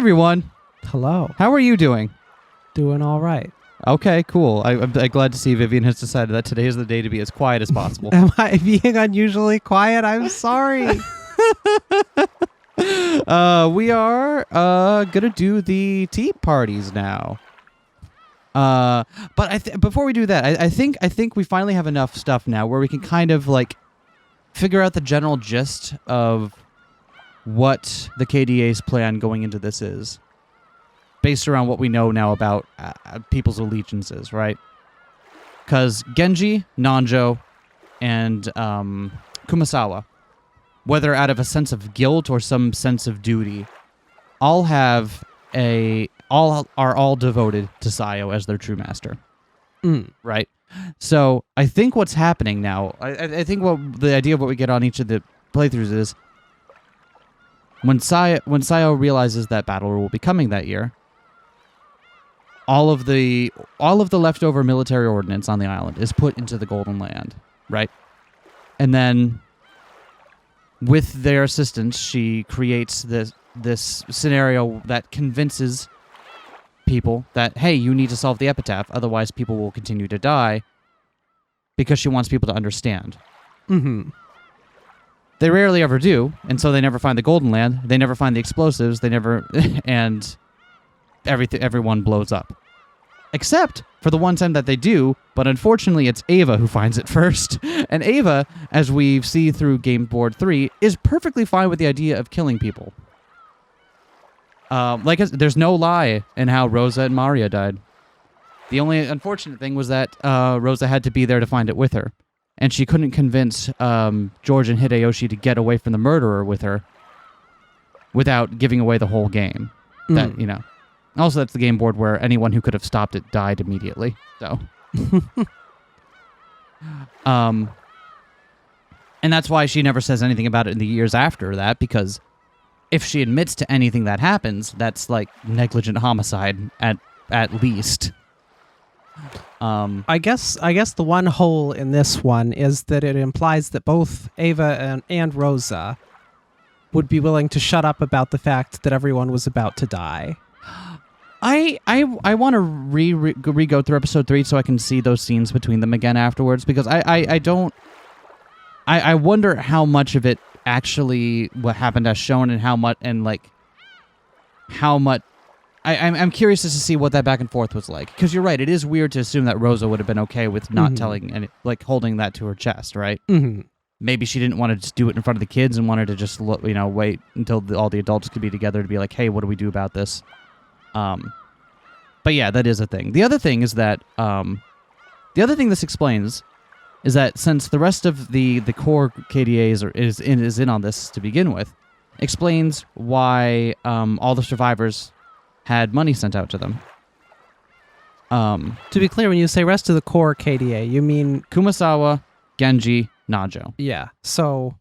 everyone. Hello. How are you doing? Doing all right. Okay, cool. I'm glad to see Vivian has decided that today is the day to be as quiet as possible. Am I being unusually quiet? I'm sorry. We are gonna do the tea parties now. But before we do that, I think we finally have enough stuff now where we can kind of like figure out the general gist of what the KDA's plan going into this is, based around what we know now about people's allegiances, right? Because Genji, Nanjo, and Kumasawa, whether out of a sense of guilt or some sense of duty, all are devoted to Sayo as their true master. Right? So I think what's happening now, I think what the idea of what we get on each of the playthroughs is when Sayo realizes that Battle will be coming that year, all of the leftover military ordnance on the island is put into the Golden Land, right? And then with their assistance, she creates this scenario that convinces people that, hey, you need to solve the epitaph, otherwise people will continue to die, because she wants people to understand. Mm-hmm. They rarely ever do, and so they never find the Golden Land, they never find the explosives, they never... and everyone blows up. Except for the one time that they do, but unfortunately it's Ava who finds it first. And Ava, as we see through Game Board 3, is perfectly fine with the idea of killing people. There's no lie in how Rosa and Maria died. The only unfortunate thing was that Rosa had to be there to find it with her. And she couldn't convince George and Hideyoshi to get away from the murderer with her without giving away the whole game. That, you know. Also, that's the game board where anyone who could have stopped it died immediately. So, and that's why she never says anything about it in the years after that, because if she admits to anything that happens, that's like negligent homicide at least. I guess the one hole in this one is that it implies that both Ava and Rosa would be willing to shut up about the fact that everyone was about to die. I want to re-go through episode 3 so I can see those scenes between them again afterwards, because I wonder how much of it actually what happened as shown, and how much I'm curious as to see what that back and forth was like, because you're right, it is weird to assume that Rosa would have been okay with not telling and holding that to her chest, right? Mm-hmm. Maybe she didn't want to just do it in front of the kids and wanted to just wait until all the adults could be together to be like, hey, what do we do about this? But yeah, that is a thing. The other thing is that the other thing this explains is that since the rest of the core KDAs is in on this to begin with, explains why all the survivors had money sent out to them. To be clear, when you say rest of the core KDA, you mean Kumasawa, Genji, Nanjo. Yeah. So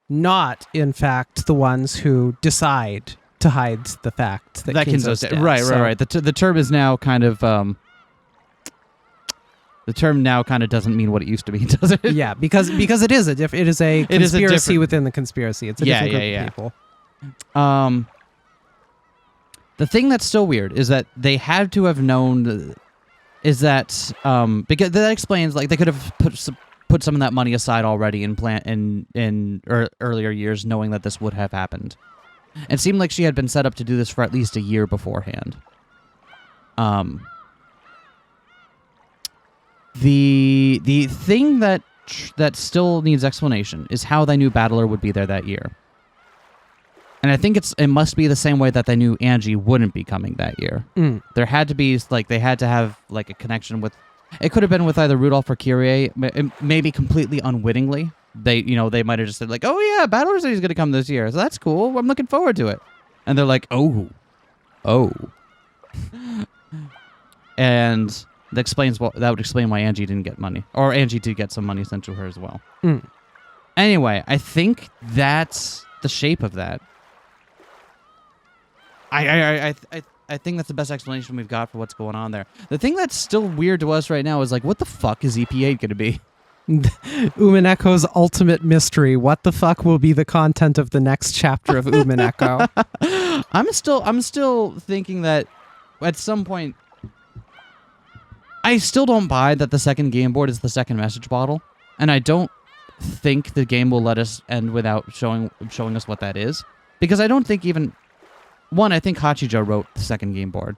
not in fact the ones who decide to hide the fact that Kinzo's dead. Right. The term is now kind of the term now kind of doesn't mean what it used to mean, does it? Yeah, because it is a conspiracy within the conspiracy. It's a different group of people. The thing that's still weird is that they had to have known is that because that explains, like, they could have put some of that money aside already in earlier years, knowing that this would have happened. It seemed like she had been set up to do this for at least a year beforehand. The thing that still needs explanation is how they knew Battler would be there that year. And I think it must be the same way that they knew Ange wouldn't be coming that year. There had to be, they had to have, a connection with... It could have been with either Rudolph or Kyrie, maybe completely unwittingly. They might have just said, oh yeah, Battler said he's going to come this year, so that's cool. I'm looking forward to it. And they're like, oh. And that would explain why Ange didn't get money. Or Ange did get some money sent to her as well. Anyway, I think that's the shape of that. I think that's the best explanation we've got for what's going on there. The thing that's still weird to us right now is, what the fuck is EP8 going to be? Umineko's ultimate mystery. What the fuck will be the content of the next chapter of Umineko? I'm still thinking that at some point I still don't buy that the second game board is the second message bottle, and I don't think the game will let us end without showing us what that is, because I don't think even I think Hachijo wrote the second game board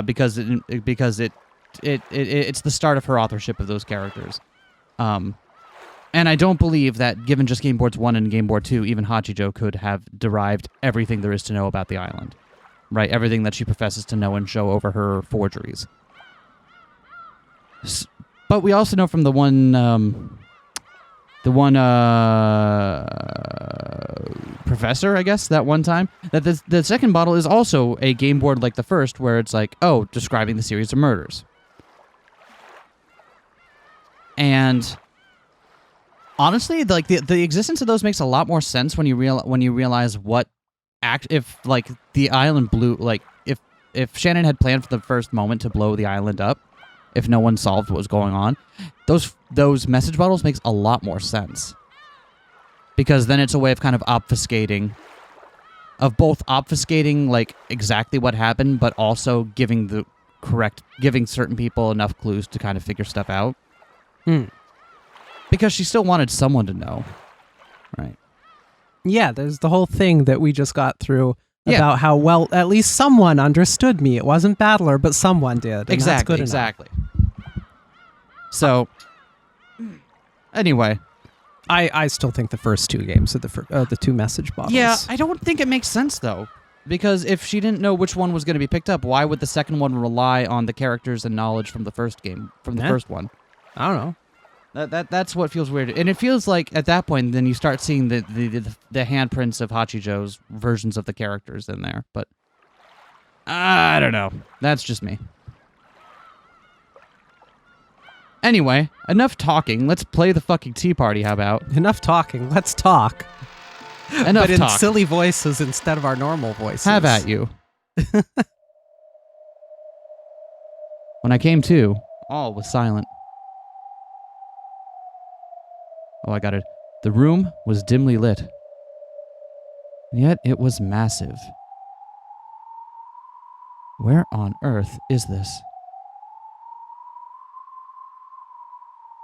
because it's the start of her authorship of those characters. And I don't believe that, given just Game Boards 1 and Game Board 2, even Hachijo could have derived everything there is to know about the island. Right? Everything that she professes to know and show over her forgeries. But we also know from the one professor, I guess, that one time, that the second bottle is also a game board like the first, where it's like, oh, describing the series of murders. And honestly, like the existence of those makes a lot more sense when you realize what if like the island blew, like if Shannon had planned for the first moment to blow the island up, if no one solved what was going on, those message bottles makes a lot more sense. Because then it's a way of kind of obfuscating like exactly what happened, but also giving certain people enough clues to kind of figure stuff out. Because she still wanted someone to know. Right. Yeah, there's the whole thing that we just got through about how well at least someone understood me. It wasn't Battler, but someone did. Exactly. Exactly. So, anyway, I still think the first two games are the two message bottles. Yeah, I don't think it makes sense though, because if she didn't know which one was going to be picked up, why would the second one rely on the characters and knowledge from the first game, from the first one? I don't know. That's what feels weird, and it feels like at that point, then you start seeing the handprints of Hachijo's versions of the characters in there. But I don't know. That's just me. Anyway, enough talking. Let's play the fucking tea party. How about? Enough talking. Let's talk. Enough but in talk. silly voices instead of our normal voices. Have at you. When I came to, all was silent. Oh, I got it. The room was dimly lit. And yet it was massive. Where on earth is this?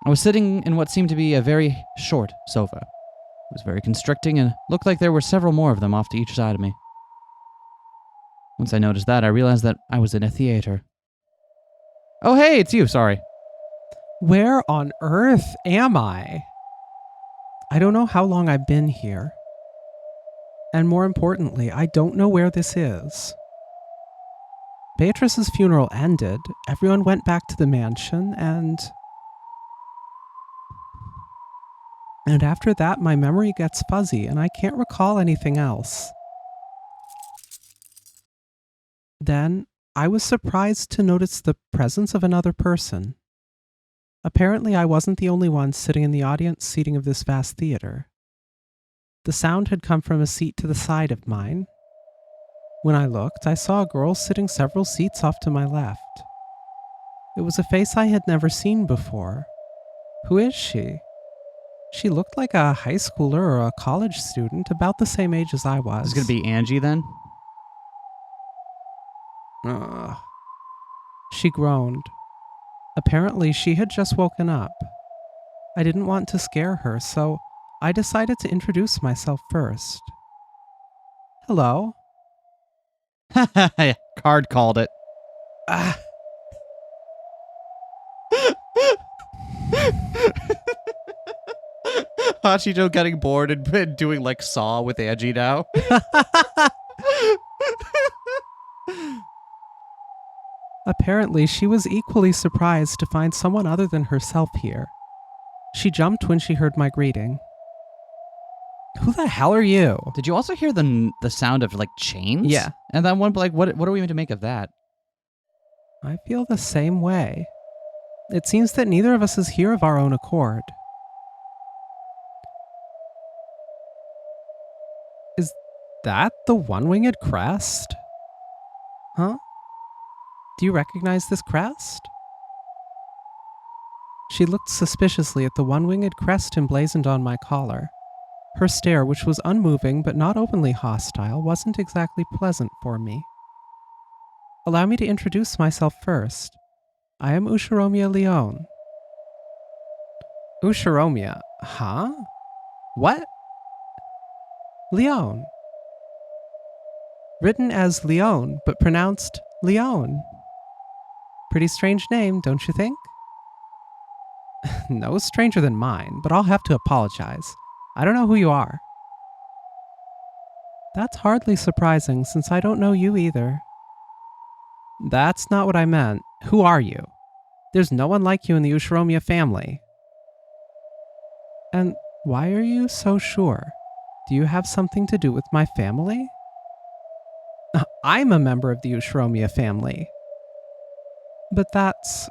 I was sitting in what seemed to be a very short sofa. It was very constricting and looked like there were several more of them off to each side of me. Once I noticed that, I realized that I was in a theater. Oh, hey, it's you, sorry. Where on earth am I? I don't know how long I've been here. And more importantly, I don't know where this is. Beatrice's funeral ended, everyone went back to the mansion, and after that, my memory gets fuzzy, and I can't recall anything else. Then, I was surprised to notice the presence of another person. Apparently, I wasn't the only one sitting in the audience seating of this vast theater. The sound had come from a seat to the side of mine. When I looked, I saw a girl sitting several seats off to my left. It was a face I had never seen before. Who is she? She looked like a high schooler or a college student, about the same age as I was. Is it going to be Ange then? She groaned. Apparently, she had just woken up. I didn't want to scare her, so I decided to introduce myself first. Hello. Card called it. Hachijo getting bored and doing like Saw with Angie now. Apparently, she was equally surprised to find someone other than herself here. She jumped when she heard my greeting. Who the hell are you? Did you also hear the sound of like chains? Yeah. And that one, like, what are we meant to make of that? I feel the same way. It seems that neither of us is here of our own accord. Is that the one-winged crest? Huh? Do you recognize this crest? She looked suspiciously at the one-winged crest emblazoned on my collar. Her stare, which was unmoving but not openly hostile, wasn't exactly pleasant for me. Allow me to introduce myself first. I am Ushiromiya Leone. Ushiromiya? Huh? What? Leone. Written as Leone, but pronounced Leone. Pretty strange name, don't you think? No stranger than mine, but I'll have to apologize. I don't know who you are. That's hardly surprising, since I don't know you either. That's not what I meant. Who are you? There's no one like you in the Ushiromiya family. And why are you so sure? Do you have something to do with my family? I'm a member of the Ushiromiya family. But that's...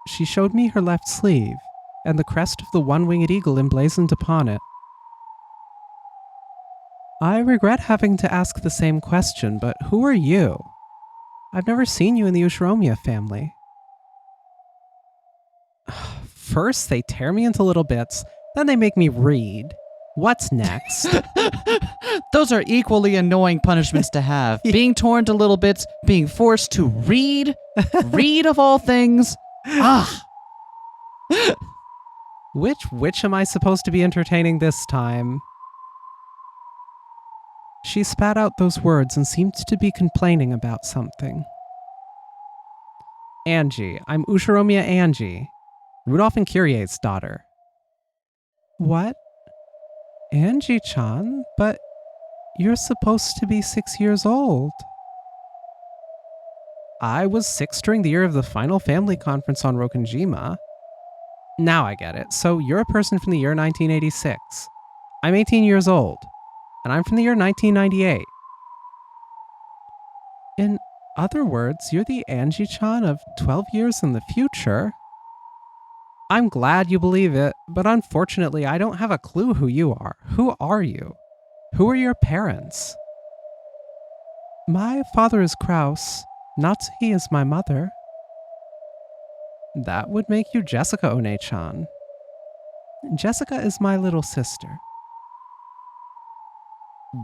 She showed me her left sleeve, and the crest of the one-winged eagle emblazoned upon it. I regret having to ask the same question, but who are you? I've never seen you in the Ushiromiya family. First, they tear me into little bits, then they make me read. What's next? Those are equally annoying punishments to have. Being torn to little bits, being forced to read. Read of all things. Ah. Which am I supposed to be entertaining this time? She spat out those words and seemed to be complaining about something. Ange. I'm Ushiromiya Ange, Rudolph and Kyrie's daughter. What? Ange-chan? But you're supposed to be 6 years old. I was 6 during the year of the final family conference on Rokkenjima. Now I get it. So you're a person from the year 1986. I'm 18 years old, and I'm from the year 1998. In other words, you're the Ange-chan of 12 years in the future. I'm glad you believe it, but unfortunately I don't have a clue who you are. Who are you? Who are your parents? My father is Kraus. Natsuhi is my mother. That would make you Jessica One-chan. Jessica is my little sister.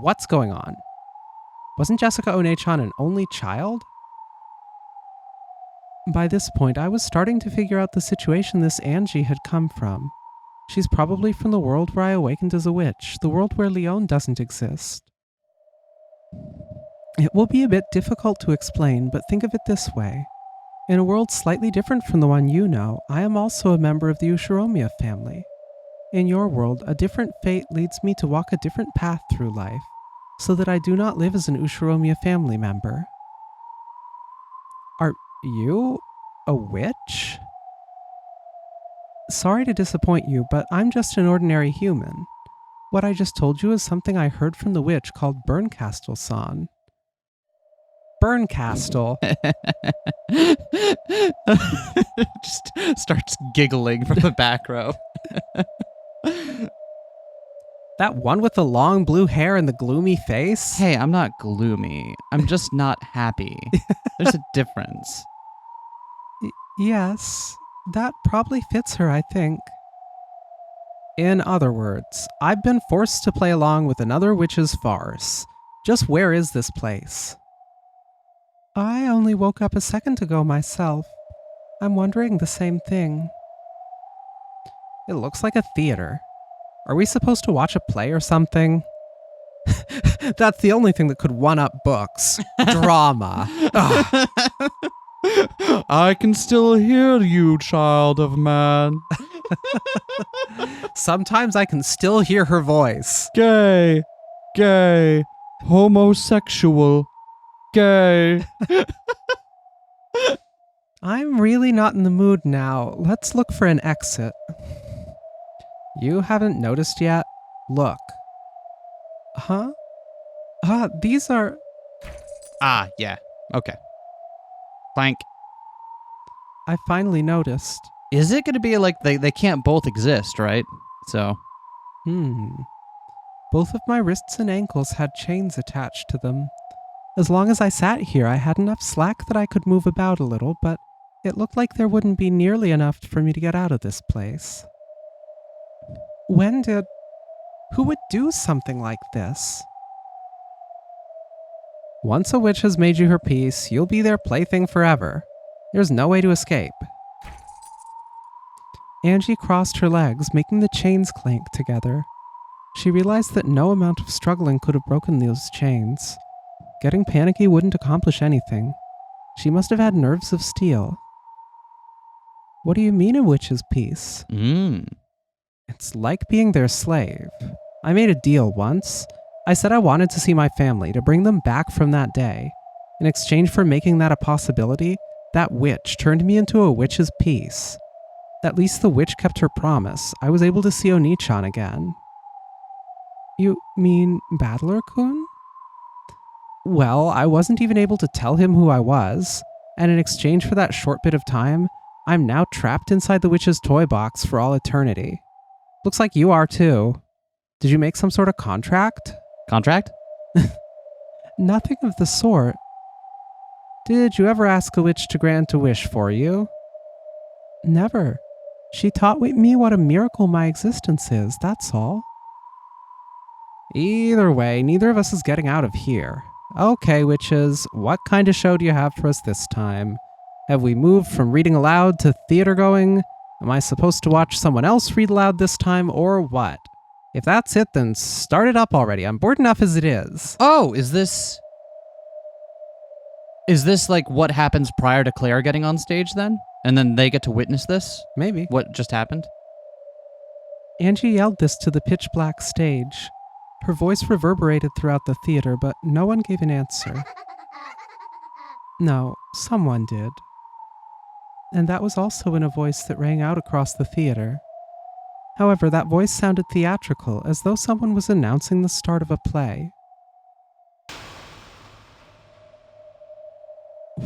What's going on? Wasn't Jessica One-chan an only child? By this point, I was starting to figure out the situation this Ange had come from. She's probably from the world where I awakened as a witch, the world where Leone doesn't exist. It will be a bit difficult to explain, but think of it this way. In a world slightly different from the one you know, I am also a member of the Ushiromiya family. In your world, a different fate leads me to walk a different path through life, so that I do not live as an Ushiromiya family member. Are you a witch? Sorry to disappoint you, but I'm just an ordinary human. What I just told you is something I heard from the witch called Bernkastel-san. Bernkastel. Just starts giggling from the back row. That one with the long blue hair and the gloomy face? Hey, I'm not gloomy. I'm just not happy. There's a difference. Yes, that probably fits her, I think. In other words, I've been forced to play along with another witch's farce. Just where is this place? I only woke up a second ago myself. I'm wondering the same thing. It looks like a theater. Are we supposed to watch a play or something? That's the only thing that could one-up books. Drama. I can still hear you, child of man. Sometimes I can still hear her voice. Gay. Gay. Homosexual. Gay. I'm really not in the mood now. Let's look for an exit. You haven't noticed yet? Look. Huh? These are... Ah, yeah. Okay. Plank. I finally noticed. Is it going to be like they can't both exist, right? So. Both of my wrists and ankles had chains attached to them. As long as I sat here, I had enough slack that I could move about a little, but It looked like there wouldn't be nearly enough for me to get out of this place. Who would do something like this? Once a witch has made you her peace, you'll be their plaything forever. There's no way to escape. Ange crossed her legs, making the chains clank together. She realized that no amount of struggling could have broken those chains. Getting panicky wouldn't accomplish anything. She must have had nerves of steel. What do you mean a witch's peace? It's like being their slave. I made a deal once. I said I wanted to see my family, to bring them back from that day. In exchange for making that a possibility, that witch turned me into a witch's peace. At least the witch kept her promise. I was able to see Oni-chan again. You mean Battler-kun? Well, I wasn't even able to tell him who I was, and in exchange for that short bit of time, I'm now trapped inside the witch's toy box for all eternity. Looks like you are too. Did you make some sort of contract? Contract? Nothing of the sort. Did you ever ask a witch to grant a wish for you? Never. She taught me what a miracle my existence is, that's all. Either way, neither of us is getting out of here. Okay, witches, what kind of show do you have for us this time? Have we moved from reading aloud to theater going? Am I supposed to watch someone else read aloud this time, or what? If that's it, then start it up already. I'm bored enough as it is. Oh, is this like what happens prior to Claire getting on stage then? And then they get to witness this? Maybe. What just happened? Ange yelled this to the pitch-black stage. Her voice reverberated throughout the theater, but no one gave an answer. No, someone did. And that was also in a voice that rang out across the theater. However, that voice sounded theatrical, as though someone was announcing the start of a play.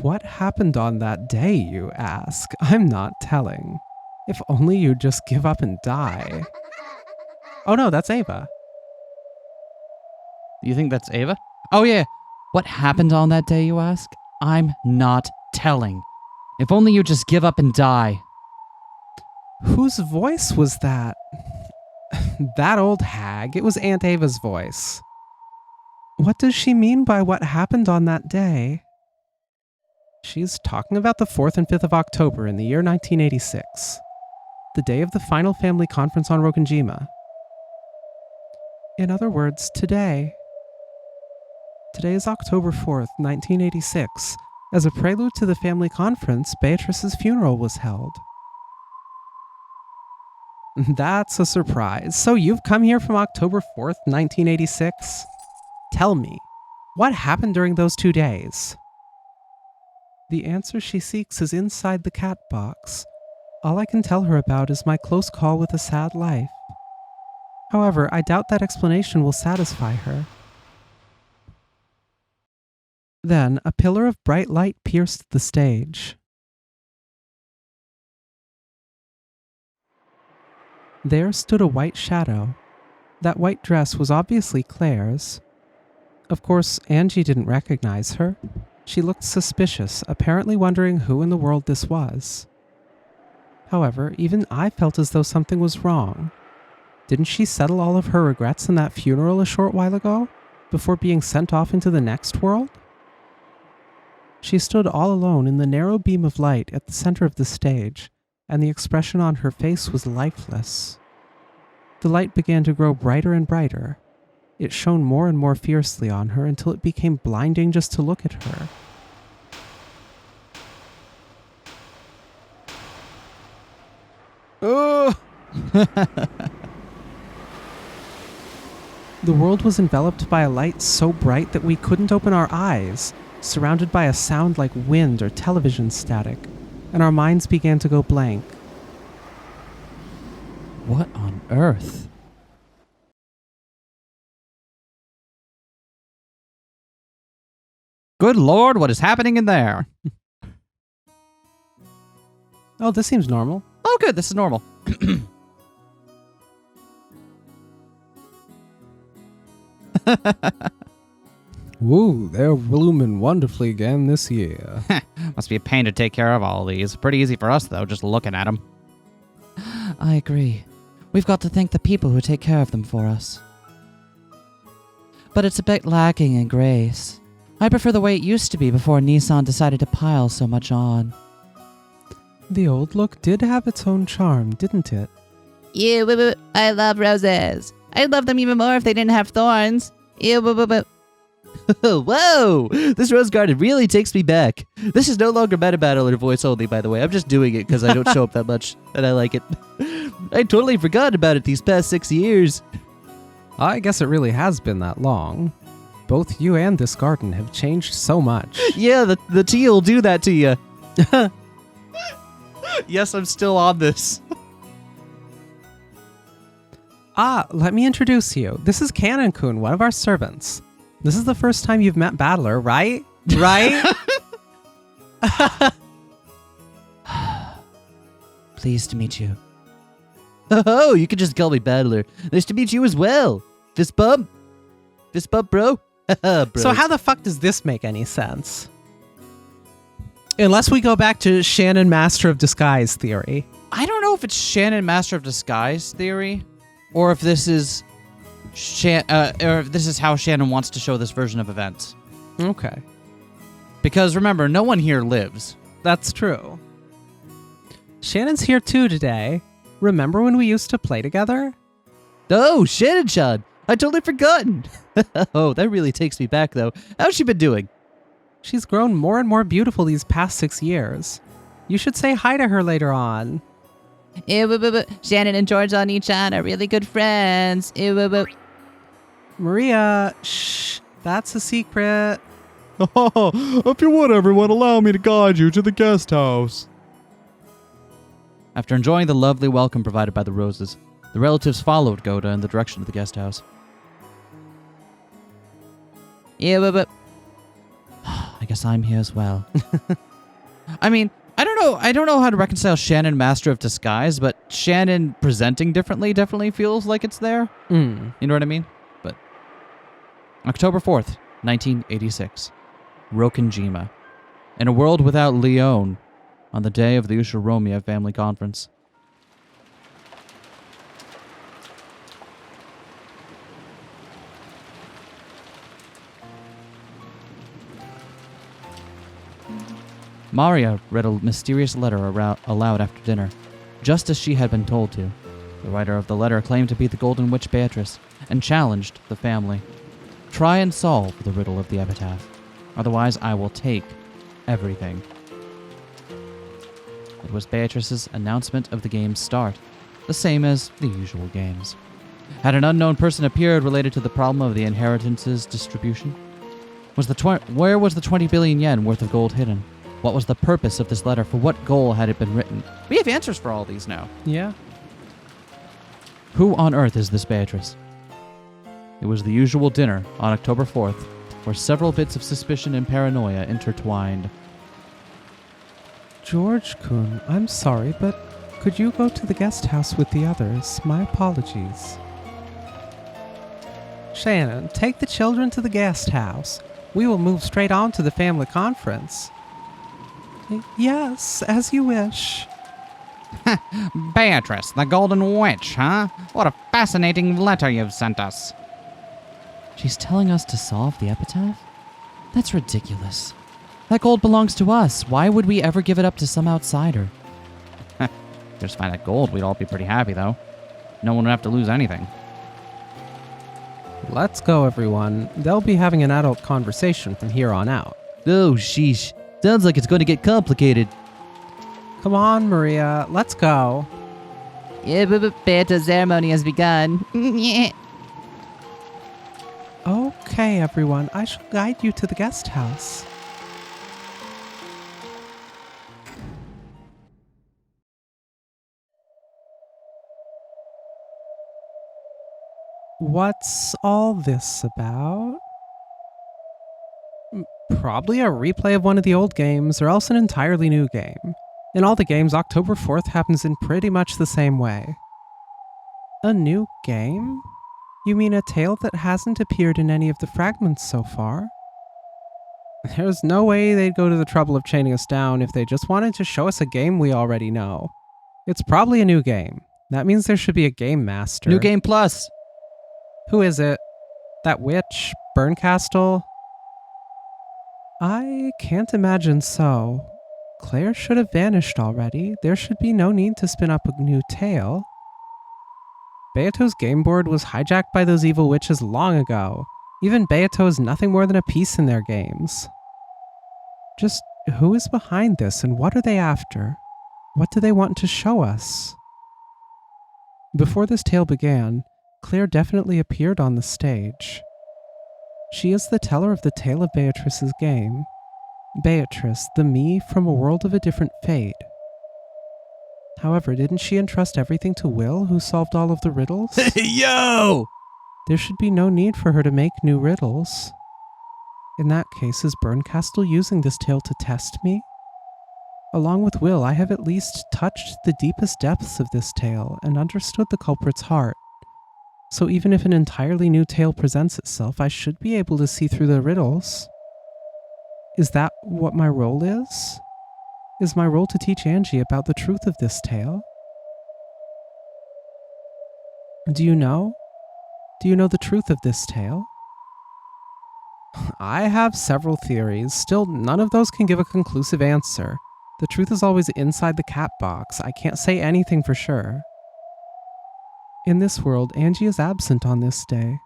What happened on that day, you ask? I'm not telling. If only you'd just give up and die. Oh no, that's Ava. You think that's Ava? Oh yeah. What happened on that day, you ask? I'm not telling. If only you just give up and die. Whose voice was that? That old hag. It was Aunt Ava's voice. What does she mean by what happened on that day? She's talking about the 4th and 5th of October in the year 1986. The day of the final family conference on Rokkenjima. In other words, today. Today is October 4th, 1986. As a prelude to the family conference, Beatrice's funeral was held. That's a surprise. So you've come here from October 4th, 1986? Tell me, what happened during those 2 days? The answer she seeks is inside the cat box. All I can tell her about is my close call with a sad life. However, I doubt that explanation will satisfy her. Then, a pillar of bright light pierced the stage. There stood a white shadow. That white dress was obviously Claire's. Of course, Angie didn't recognize her. She looked suspicious, apparently wondering who in the world this was. However, even I felt as though something was wrong. Didn't she settle all of her regrets in that funeral a short while ago, before being sent off into the next world? She stood all alone in the narrow beam of light at the center of the stage, and the expression on her face was lifeless. The light began to grow brighter and brighter. It shone more and more fiercely on her until it became blinding just to look at her. Oh! The world was enveloped by a light so bright that we couldn't open our eyes, surrounded by a sound like wind or television static, and our minds began to go blank. What on earth? Good Lord, what is happening in there? Oh, this seems normal. Oh, good, this is normal. Woo, they're blooming wonderfully again this year. Must be a pain to take care of all these. Pretty easy for us, though, just looking at them. I agree. We've got to thank the people who take care of them for us. But it's a bit lacking in grace. I prefer the way it used to be before Nissan decided to pile so much on. The old look did have its own charm, didn't it? Ew, I love roses. I'd love them even more if they didn't have thorns. Ew, Whoa! This rose garden really takes me back. This is no longer meta battler voice only, by the way. I'm just doing it because I don't show up that much, and I like it. I totally forgot about it these past 6 years. I guess it really has been that long. Both you and this garden have changed so much. Yeah, the tea will do that to you. Yes, I'm still on this. Let me introduce you. This is Canon-kun, one of our servants. This is the first time you've met Battler, right? Right? Pleased to meet you. Oh, you can just call me Battler. Nice to meet you as well. Fist bump? Fist bump, bro? Bro. So how the fuck does this make any sense? Unless we go back to Shannon Master of Disguise theory. I don't know if it's Shannon Master of Disguise theory, or if this is or if this is how Shannon wants to show this version of events. Okay. Because remember, no one here lives. That's true. Shannon's here too today. Remember when we used to play together? Oh, Shannon-chan. I totally forgotten. Oh, that really takes me back, though. How's she been doing? She's grown more and more beautiful these past 6 years. You should say hi to her later on. Shannon and George on each other are really good friends. Maria, shh, that's a secret. If you would, everyone, allow me to guide you to the guest house. After enjoying the lovely welcome provided by the roses, the relatives followed Goda in the direction of the guest house. I guess I'm here as well. I mean, I don't know how to reconcile Shannon Master of Disguise, but Shannon presenting differently definitely feels like it's there. You know what I mean? But October 4th, 1986. Rokkenjima. In a world without Leon, on the day of the Ushiromiya family conference. Maria read a mysterious letter aloud after dinner, just as she had been told to. The writer of the letter claimed to be the Golden Witch Beatrice, and challenged the family. Try and solve the riddle of the epitaph. Otherwise, I will take everything. It was Beatrice's announcement of the game's start, the same as the usual games. Had an unknown person appeared related to the problem of the inheritance's distribution? Where was the 20 billion yen worth of gold hidden? What was the purpose of this letter? For what goal had it been written? We have answers for all these now. Yeah. Who on earth is this Beatrice? It was the usual dinner on October 4th, where several bits of suspicion and paranoia intertwined. George-kun, I'm sorry, but could you go to the guest house with the others? My apologies. Shannon, take the children to the guest house. We will move straight on to the family conference. Yes, as you wish. Beatrice, the Golden Witch, huh? What a fascinating letter you've sent us. She's telling us to solve the epitaph? That's ridiculous. That gold belongs to us. Why would we ever give it up to some outsider? Just find that gold, we'd all be pretty happy, though. No one would have to lose anything. Let's go, everyone. They'll be having an adult conversation from here on out. Oh, sheesh. Sounds like it's going to get complicated. Come on, Maria. Let's go. Beta ceremony has begun. Okay, everyone. I shall guide you to the guest house. What's all this about? Probably a replay of one of the old games, or else an entirely new game. In all the games, October 4th happens in pretty much the same way. A new game? You mean a tale that hasn't appeared in any of the fragments so far? There's no way they'd go to the trouble of chaining us down if they just wanted to show us a game we already know. It's probably a new game. That means there should be a game master. New Game Plus. Who is it? That witch? Bernkastel? I can't imagine so. Claire should have vanished already. There should be no need to spin up a new tale. Beato's game board was hijacked by those evil witches long ago. Even Beato is nothing more than a piece in their games. Just who is behind this and what are they after? What do they want to show us? Before this tale began, Claire definitely appeared on the stage. She is the teller of the tale of Beatrice's game. Beatrice, the me from a world of a different fate. However, didn't she entrust everything to Will, who solved all of the riddles? Yo! There should be no need for her to make new riddles. In that case, is Bernkastel using this tale to test me? Along with Will, I have at least touched the deepest depths of this tale and understood the culprit's heart. So even if an entirely new tale presents itself, I should be able to see through the riddles. Is that what my role is? Is my role to teach Ange about the truth of this tale? Do you know? Do you know the truth of this tale? I have several theories. Still, none of those can give a conclusive answer. The truth is always inside the cat box. I can't say anything for sure. In this world, Ange is absent on this day,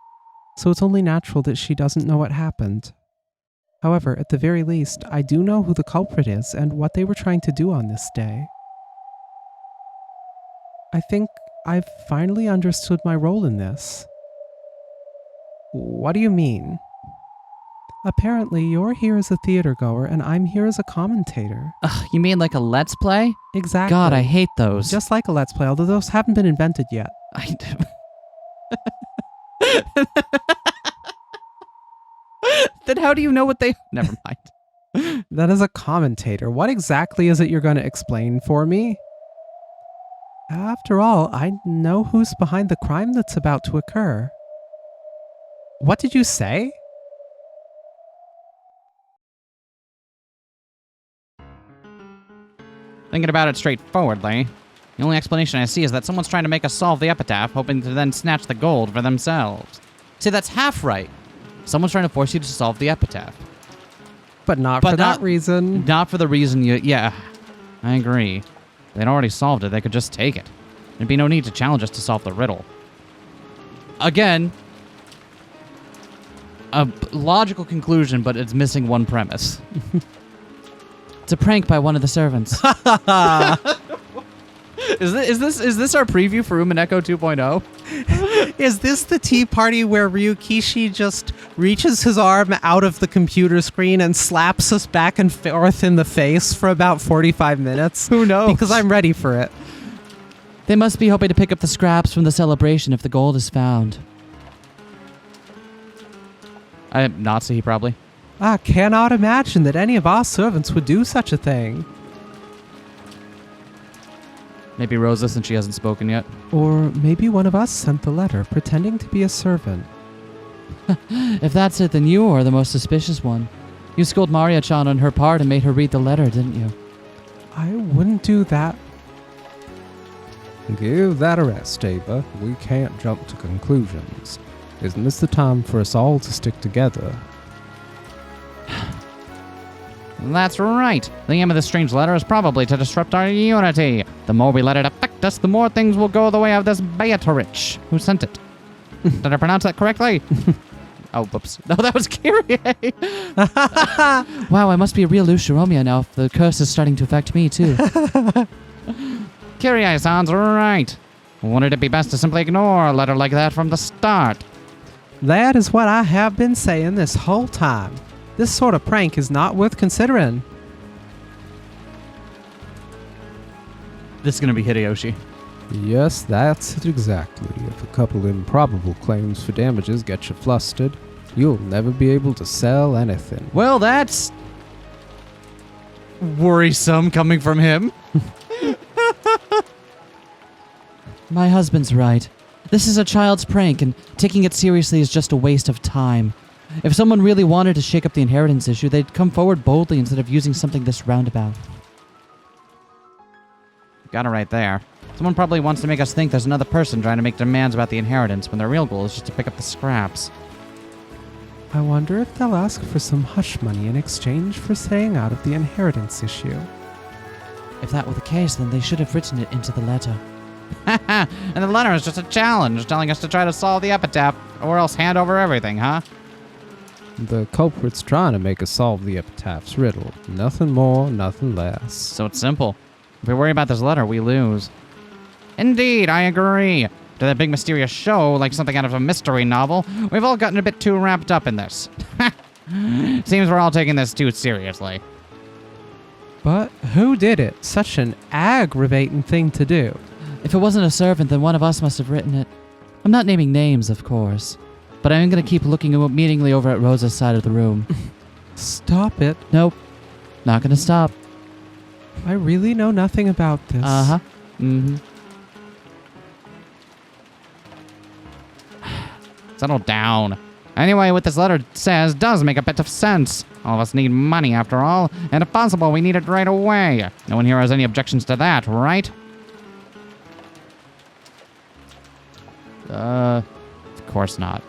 so it's only natural that she doesn't know what happened. However, at the very least, I do know who the culprit is and what they were trying to do on this day. I think I've finally understood my role in this. What do you mean? Apparently, you're here as a theater goer and I'm here as a commentator. Ugh, you mean like a Let's Play? Exactly. God, I hate those. Just like a Let's Play, although those haven't been invented yet. Then how do you know what they... Never mind. That is a commentator. What exactly is it you're going to explain for me? After all, I know who's behind the crime that's about to occur. What did you say? Thinking about it straightforwardly, the only explanation I see is that someone's trying to make us solve the epitaph, hoping to then snatch the gold for themselves. See, that's half right. Someone's trying to force you to solve the epitaph. But not for that reason. Not for the reason you... Yeah, I agree. They'd already solved it. They could just take it. There'd be no need to challenge us to solve the riddle. Again, a logical conclusion, but it's missing one premise. It's a prank by one of the servants. Is this our preview for Umineko 2.0? Is this the tea party where Ryukishi just reaches his arm out of the computer screen and slaps us back and forth in the face for about 45 minutes? Who knows? Because I'm ready for it. They must be hoping to pick up the scraps from the celebration if the gold is found. Nazi, probably. I cannot imagine that any of our servants would do such a thing. Maybe Rosa, since she hasn't spoken yet. Or maybe one of us sent the letter pretending to be a servant. If that's it, then you are the most suspicious one. You schooled Maria-chan on her part and made her read the letter, didn't you? I wouldn't do that. Give that a rest, Ava. We can't jump to conclusions. Isn't this the time for us all to stick together? That's right. The aim of this strange letter is probably to disrupt our unity. The more we let it affect us, the more things will go the way of this Beatrice who sent it. Did I pronounce that correctly? Oh, whoops. No, that was Kyrie. Wow, I must be a real Ushiromiya now if the curse is starting to affect me, too. Kyrie sounds right. Wouldn't it be best to simply ignore a letter like that from the start? That is what I have been saying this whole time. This sort of prank is not worth considering. This is going to be Hideyoshi. Yes, that's it exactly. If a couple improbable claims for damages get you flustered, you'll never be able to sell anything. Well, that's worrisome coming from him. My husband's right. This is a child's prank, and taking it seriously is just a waste of time. If someone really wanted to shake up the inheritance issue, they'd come forward boldly instead of using something this roundabout. Got it right there. Someone probably wants to make us think there's another person trying to make demands about the inheritance when their real goal is just to pick up the scraps. I wonder if they'll ask for some hush money in exchange for staying out of the inheritance issue. If that were the case, then they should have written it into the letter. And the letter is just a challenge, telling us to try to solve the epitaph, or else hand over everything, huh? The culprit's trying to make us solve the epitaph's riddle. Nothing more, nothing less. So it's simple. If we worry about this letter, we lose. Indeed, I agree. To that big mysterious show, like something out of a mystery novel, we've all gotten a bit too wrapped up in this. Seems we're all taking this too seriously. But who did it? Such an aggravating thing to do. If it wasn't a servant, then one of us must have written it. I'm not naming names, of course, but I am going to keep looking meaningly over at Rosa's side of the room. Stop it. Nope. Not going to stop. I really know nothing about this. Uh-huh. Mm-hmm. Settle down. Anyway, what this letter says does make a bit of sense. All of us need money after all, and if possible, we need it right away. No one here has any objections to that, right? Of course not.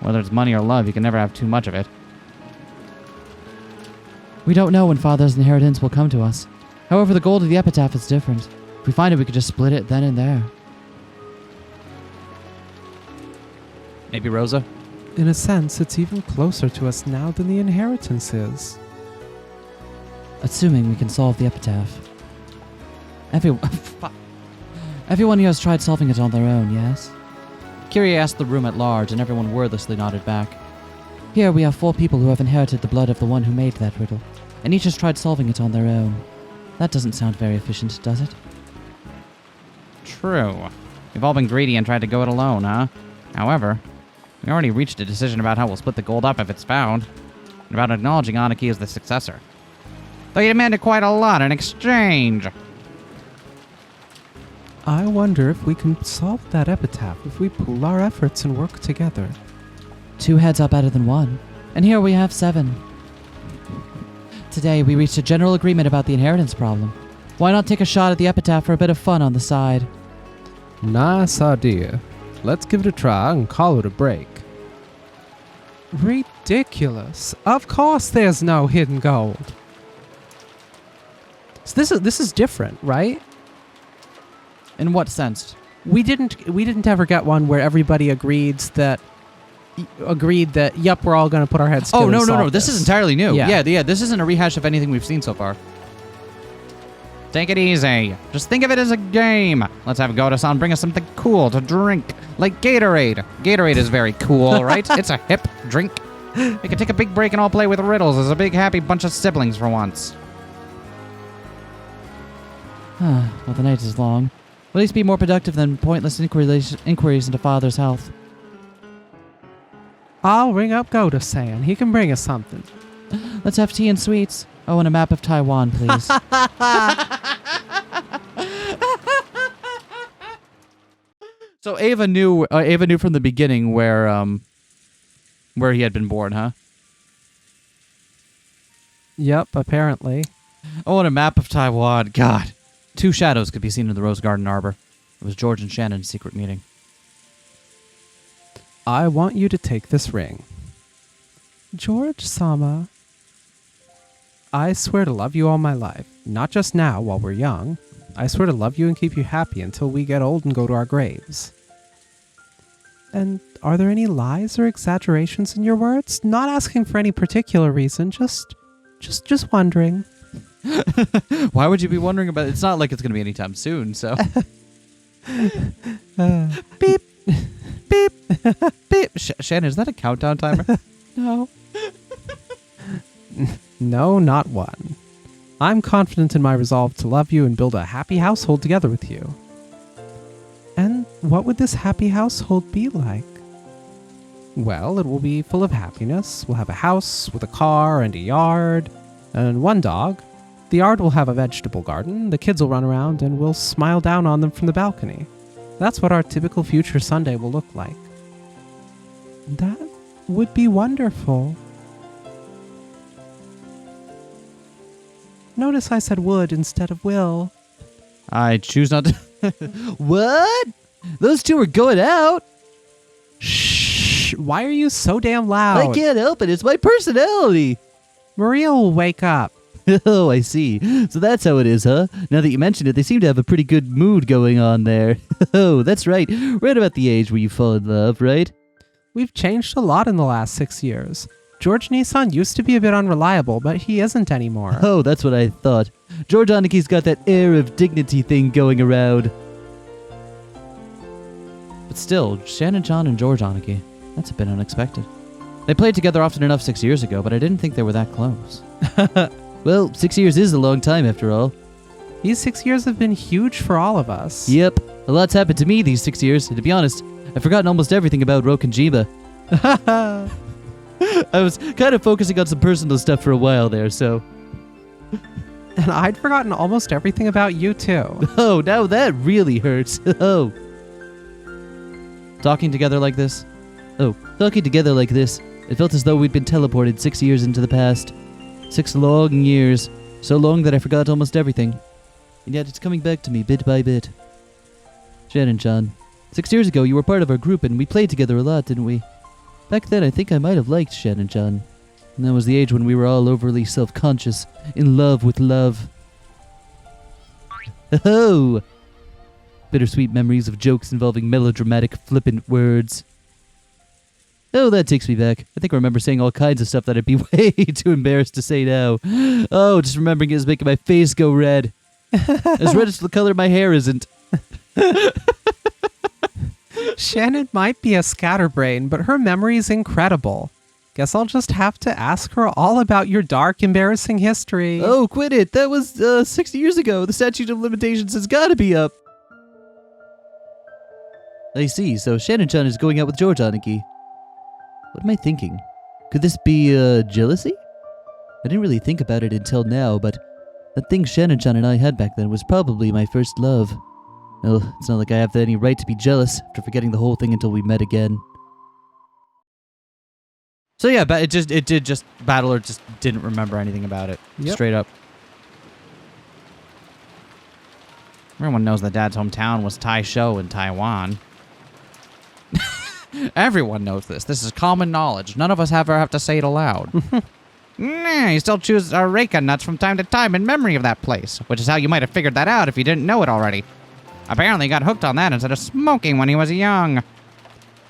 Whether it's money or love, you can never have too much of it. We don't know when Father's inheritance will come to us. However, the gold of the epitaph is different. If we find it, we could just split it then and there. Maybe Rosa? In a sense, it's even closer to us now than the inheritance is. Assuming we can solve the epitaph. Everyone here has tried solving it on their own, yes? Kyrie asked the room at large, and everyone wordlessly nodded back. Here we have 4 people who have inherited the blood of the one who made that riddle, and each has tried solving it on their own. That doesn't sound very efficient, does it? True. We've all been greedy and tried to go it alone, huh? However, we already reached a decision about how we'll split the gold up if it's found, and about acknowledging Aniki as the successor. Though you demanded quite a lot in exchange. I wonder if we can solve that epitaph if we pool our efforts and work together. 2 heads are better than 1, and here we have 7. Today we reached a general agreement about the inheritance problem. Why not take a shot at the epitaph for a bit of fun on the side? Nice idea. Let's give it a try and call it a break. Ridiculous. Of course there's no hidden gold. So this is different, right? In what sense? We didn't ever get one where everybody agreed that yep, we're all going to put our heads together. Oh, no. This is entirely new. Yeah. Yeah, this isn't a rehash of anything we've seen so far. Take it easy. Just think of it as a game. Let's have Goda-san bring us something cool to drink, like Gatorade. Gatorade is very cool, right? It's a hip drink. We can take a big break and all play with riddles as a big happy bunch of siblings for once. Well, the night is long. Will at least be more productive than pointless inquiries into Father's health. I'll ring up Goda-san. He can bring us something. Let's have tea and sweets. Oh, and a map of Taiwan, please. So Ava knew from the beginning where he had been born, huh? Yep, apparently. Oh, and a map of Taiwan. God. 2 shadows could be seen in the Rose Garden Arbor. It was George and Shannon's secret meeting. I want you to take this ring. George-sama, I swear to love you all my life. Not just now, while we're young. I swear to love you and keep you happy until we get old and go to our graves. And are there any lies or exaggerations in your words? Not asking for any particular reason, just wondering. Why would you be wondering about it? It's not like it's going to be anytime soon, so. Beep. Beep. Beep. Shannon, is that a countdown timer? No. No, not one. I'm confident in my resolve to love you and build a happy household together with you. And what would this happy household be like? Well, it will be full of happiness. We'll have a house with a car and a yard and 1 dog. The yard will have a vegetable garden. The kids will run around and we'll smile down on them from the balcony. That's what our typical future Sunday will look like. would be wonderful. Notice I said would instead of will. I choose not to. What? Those two are going out. Shh! Why are you so damn loud? I can't help it. It's my personality. Maria will wake up. Oh, I see. So that's how it is, huh? Now that you mention it, they seem to have a pretty good mood going on there. Oh, that's right. Right about the age where you fall in love, right? We've changed a lot in the last 6 years. George Nissan used to be a bit unreliable, but he isn't anymore. Oh, that's what I thought. George Oniki's got that air of dignity thing going around. But still, Shannon, John, and George Oniki. That's a bit unexpected. They played together often enough 6 years ago, but I didn't think they were that close. Well, 6 years is a long time after all. These 6 years have been huge for all of us. Yep. A lot's happened to me these 6 years, and to be honest, I've forgotten almost everything about Rokkenjima. I was kind of focusing on some personal stuff for a while there, so... And I'd forgotten almost everything about you, too. Oh, now that really hurts. Oh. Talking together like this? It felt as though we'd been teleported 6 years into the past. 6 long years. So long that I forgot almost everything. And yet it's coming back to me bit by bit. Shannon, John. 6 years ago, you were part of our group, and we played together a lot, didn't we? Back then, I think I might have liked Shannon, John. And that was the age when we were all overly self-conscious, in love with love. Oh! Bittersweet memories of jokes involving melodramatic, flippant words. Oh, that takes me back. I think I remember saying all kinds of stuff that I'd be way too embarrassed to say now. Oh, just remembering it is making my face go red. As red as the color my hair isn't. Shannon might be a scatterbrain, but her memory's incredible. Guess I'll just have to ask her all about your dark, embarrassing history. Oh, quit it. That was 60 years ago. The statute of limitations has got to be up. I see. So Shannon-chan is going out with George Aniki. What am I thinking? Could this be jealousy? I didn't really think about it until now, but that thing Shannon-chan and I had back then was probably my first love. Well, it's not like I have any right to be jealous after forgetting the whole thing until we met again. So yeah, but Battler just didn't remember anything about it. Yep. Straight up. Everyone knows that Dad's hometown was Taisho in Taiwan. Everyone knows this. This is common knowledge. None of us ever have to say it aloud. Nah, you still choose Reika nuts from time to time in memory of that place, which is how you might have figured that out if you didn't know it already. Apparently he got hooked on that instead of smoking when he was young.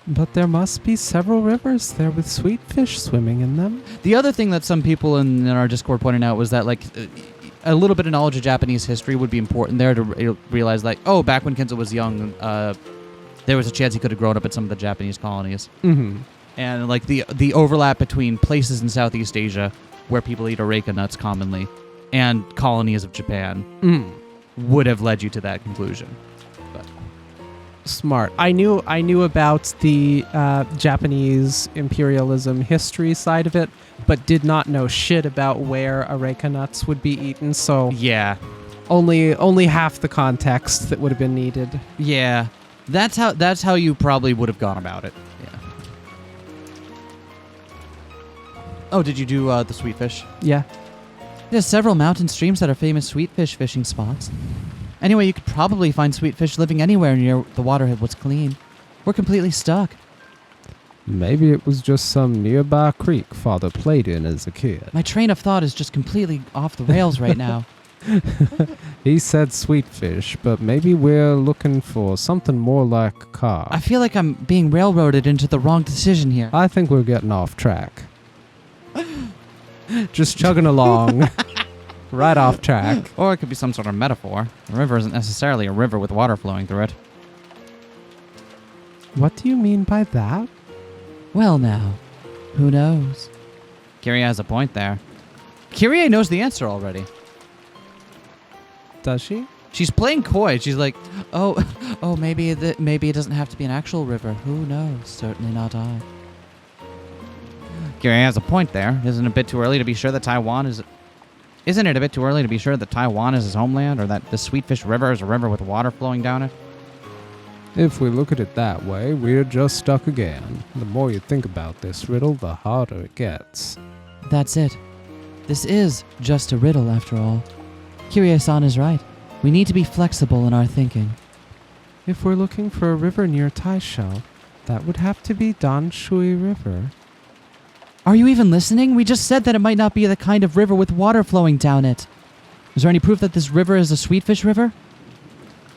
But there must be several rivers there with sweet fish swimming in them. The other thing that some people in our Discord pointed out was that, like, a little bit of knowledge of Japanese history would be important there to realize, like, oh, back when Kinzo was young, there was a chance he could have grown up at some of the Japanese colonies. Mm-hmm. And, like, the overlap between places in Southeast Asia where people eat areca nuts commonly and colonies of Japan would have led you to that conclusion. But smart. I knew about the Japanese imperialism history side of it, but did not know shit about where areca nuts would be eaten. So yeah, only half the context that would have been needed. Yeah, that's how you probably would have gone about it. Yeah. Oh, did you do the sweet fish? Yeah. There's several mountain streams that are famous sweetfish fishing spots. Anyway, you could probably find sweetfish living anywhere near the waterhead what's clean. We're completely stuck. Maybe it was just some nearby creek Father played in as a kid. My train of thought is just completely off the rails right now. He said sweetfish, but maybe we're looking for something more like a car. I feel like I'm being railroaded into the wrong decision here. I think we're getting off track. Just chugging along. Right off track. Or it could be some sort of metaphor. A river isn't necessarily a river with water flowing through it. What do you mean by that? Well now, who knows? Kyrie has a point there. Kyrie knows the answer already. Does she? She's playing coy. She's like, Oh, maybe it doesn't have to be an actual river. Who knows? Certainly not I. Kyrie has a point there. Isn't it a bit too early to be sure that Taiwan is his homeland, or that the Sweetfish River is a river with water flowing down it? If we look at it that way, we're just stuck again. The more you think about this riddle, the harder it gets. That's it. This is just a riddle, after all. Kyrie-san is right. We need to be flexible in our thinking. If we're looking for a river near Taisho, that would have to be Danshui River. Are you even listening? We just said that it might not be the kind of river with water flowing down it. Is there any proof that this river is a sweetfish river?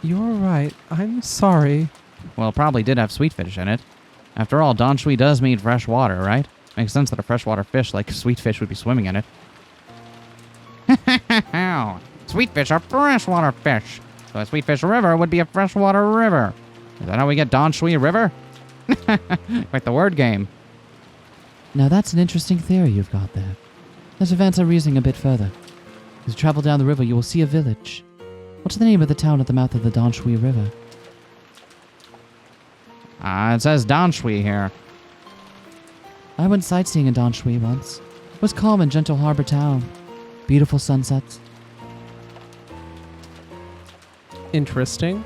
You're right. I'm sorry. Well, it probably did have sweetfish in it. After all, Danshui does mean fresh water, right? Makes sense that a freshwater fish like sweetfish would be swimming in it. Sweetfish are freshwater fish. So a sweetfish river would be a freshwater river. Is that how we get Danshui River? Like the word game. Now that's an interesting theory you've got there. Let's advance our reasoning a bit further. As you travel down the river, you will see a village. What's the name of the town at the mouth of the Danshui River? It says Danshui here. I went sightseeing in Danshui once. It was calm and gentle harbor town. Beautiful sunsets. Interesting.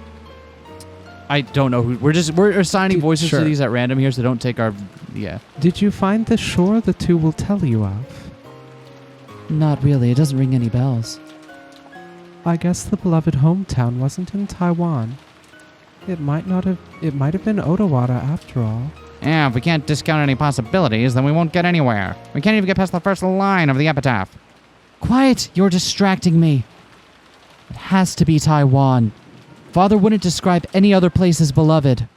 I don't know who. We're assigning voices to these at random here, so don't take our. Yeah. Did you find the shore the two will tell you of? Not really. It doesn't ring any bells. I guess the beloved hometown wasn't in Taiwan. It might have been Odawara after all. Yeah, if we can't discount any possibilities, then we won't get anywhere. We can't even get past the first line of the epitaph. Quiet! You're distracting me. It has to be Taiwan. Father wouldn't describe any other place as beloved.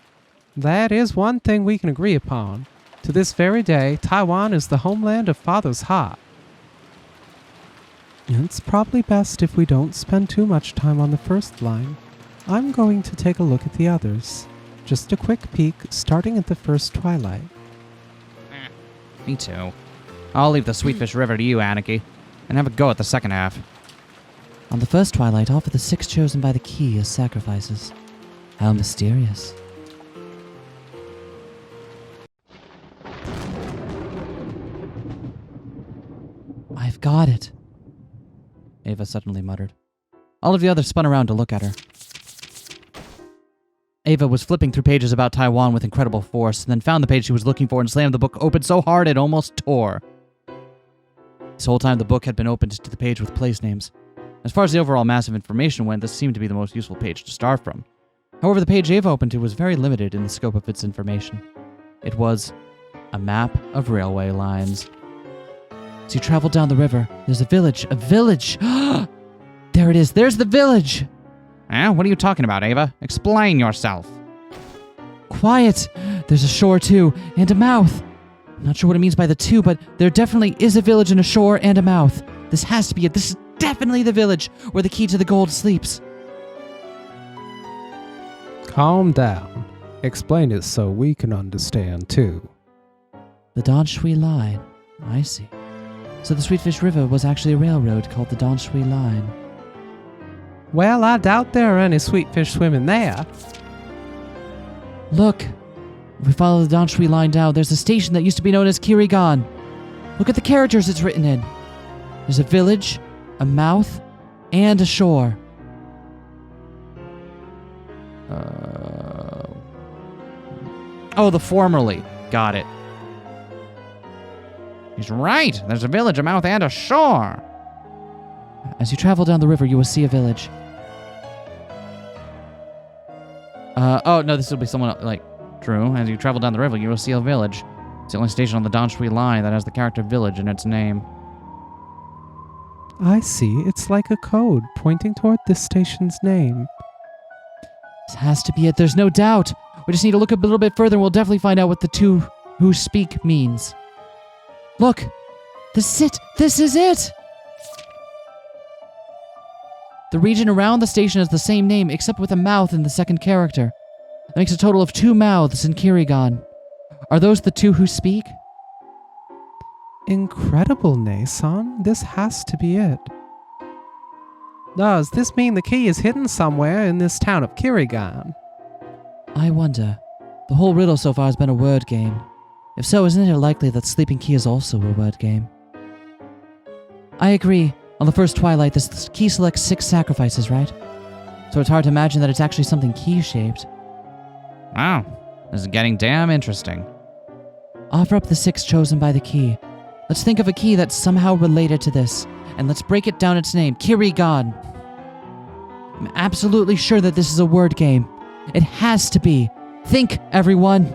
That is one thing we can agree upon. To this very day, Taiwan is the homeland of Father's heart. It's probably best if we don't spend too much time on the first line. I'm going to take a look at the others. Just a quick peek, starting at the first twilight. Me too. I'll leave the Sweetfish River to you, Anarchy, and have a go at the second half. On the first twilight, offer the 6 chosen by the key as sacrifices. How mysterious. I've got it, Ava suddenly muttered. All of the others spun around to look at her. Ava was flipping through pages about Taiwan with incredible force, and then found the page she was looking for and slammed the book open so hard it almost tore. This whole time the book had been opened to the page with place names. As far as the overall mass of information went, this seemed to be the most useful page to start from. However, the page Ava opened to was very limited in the scope of its information. It was a map of railway lines. As you travel down the river, there's a village. A village! There it is. There's the village! What are you talking about, Ava? Explain yourself. Quiet! There's a shore, too, and a mouth. I'm not sure what it means by the two, but there definitely is a village and a shore and a mouth. This has to be it. This is definitely the village where the key to the gold sleeps. Calm down. Explain it so we can understand, too. The Danshui Line. I see. So the Sweetfish River was actually a railroad called the Danshui Line. Well, I doubt there are any sweetfish swimming there. Look. If we follow the Danshui Line down, there's a station that used to be known as Kirigan. Look at the characters it's written in. There's a village, a mouth, and a shore. Oh, the formerly. Got it. He's right. There's a village, a mouth, and a shore. As you travel down the river, you will see a village. Oh, no, this will be someone like... True. As you travel down the river, you will see a village. It's the only station on the Danshui Line that has the character village in its name. I see. It's like a code pointing toward this station's name. This has to be it. There's no doubt. We just need to look a little bit further and we'll definitely find out what the two who speak means. Look! This is it! This is it! The region around the station has the same name, except with a mouth in the second character. That makes a total of 2 mouths in Kirigan. Are those the two who speak? Incredible, Nason. This has to be it. Does this mean the key is hidden somewhere in this town of Kirigan? I wonder. The whole riddle so far has been a word game. If so, isn't it likely that Sleeping Key is also a word game? I agree. On the first twilight, this key selects 6 sacrifices, right? So it's hard to imagine that it's actually something key-shaped. Wow, this is getting damn interesting. Offer up the 6 chosen by the key. Let's think of a key that's somehow related to this, and let's break it down its name, Kyrie God. I'm absolutely sure that this is a word game. It has to be. Think, everyone.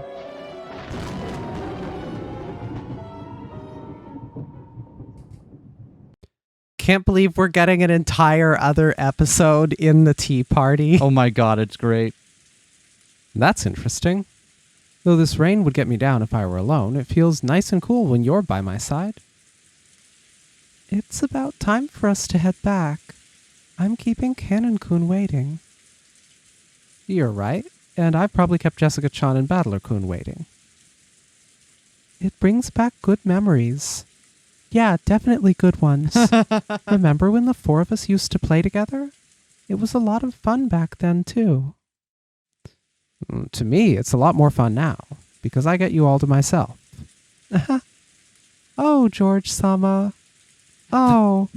Can't believe we're getting an entire other episode in the tea party. Oh my god, it's great. That's interesting. Though this rain would get me down if I were alone, it feels nice and cool when you're by my side. It's about time for us to head back. I'm keeping Cannon-kun waiting. You're right, and I've probably kept Jessica-chan and Battler-kun waiting. It brings back good memories. Yeah, definitely good ones. Remember when the 4 of us used to play together? It was a lot of fun back then, too. To me, it's a lot more fun now, because I get you all to myself. Oh, George-sama. Oh,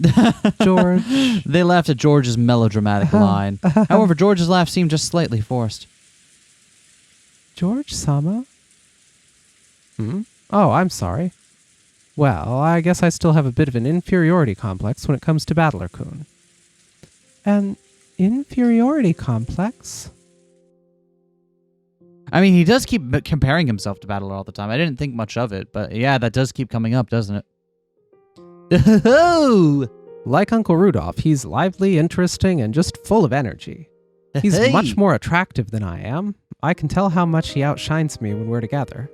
George. They laughed at George's melodramatic line. However, George's laugh seemed just slightly forced. George-sama? Oh, I'm sorry. Well, I guess I still have a bit of an inferiority complex when it comes to Battler-kun. An inferiority complex? I mean, he does keep comparing himself to Battler all the time. I didn't think much of it, but yeah, that does keep coming up, doesn't it? Like Uncle Rudolph, he's lively, interesting, and just full of energy. He's much more attractive than I am. I can tell how much he outshines me when we're together.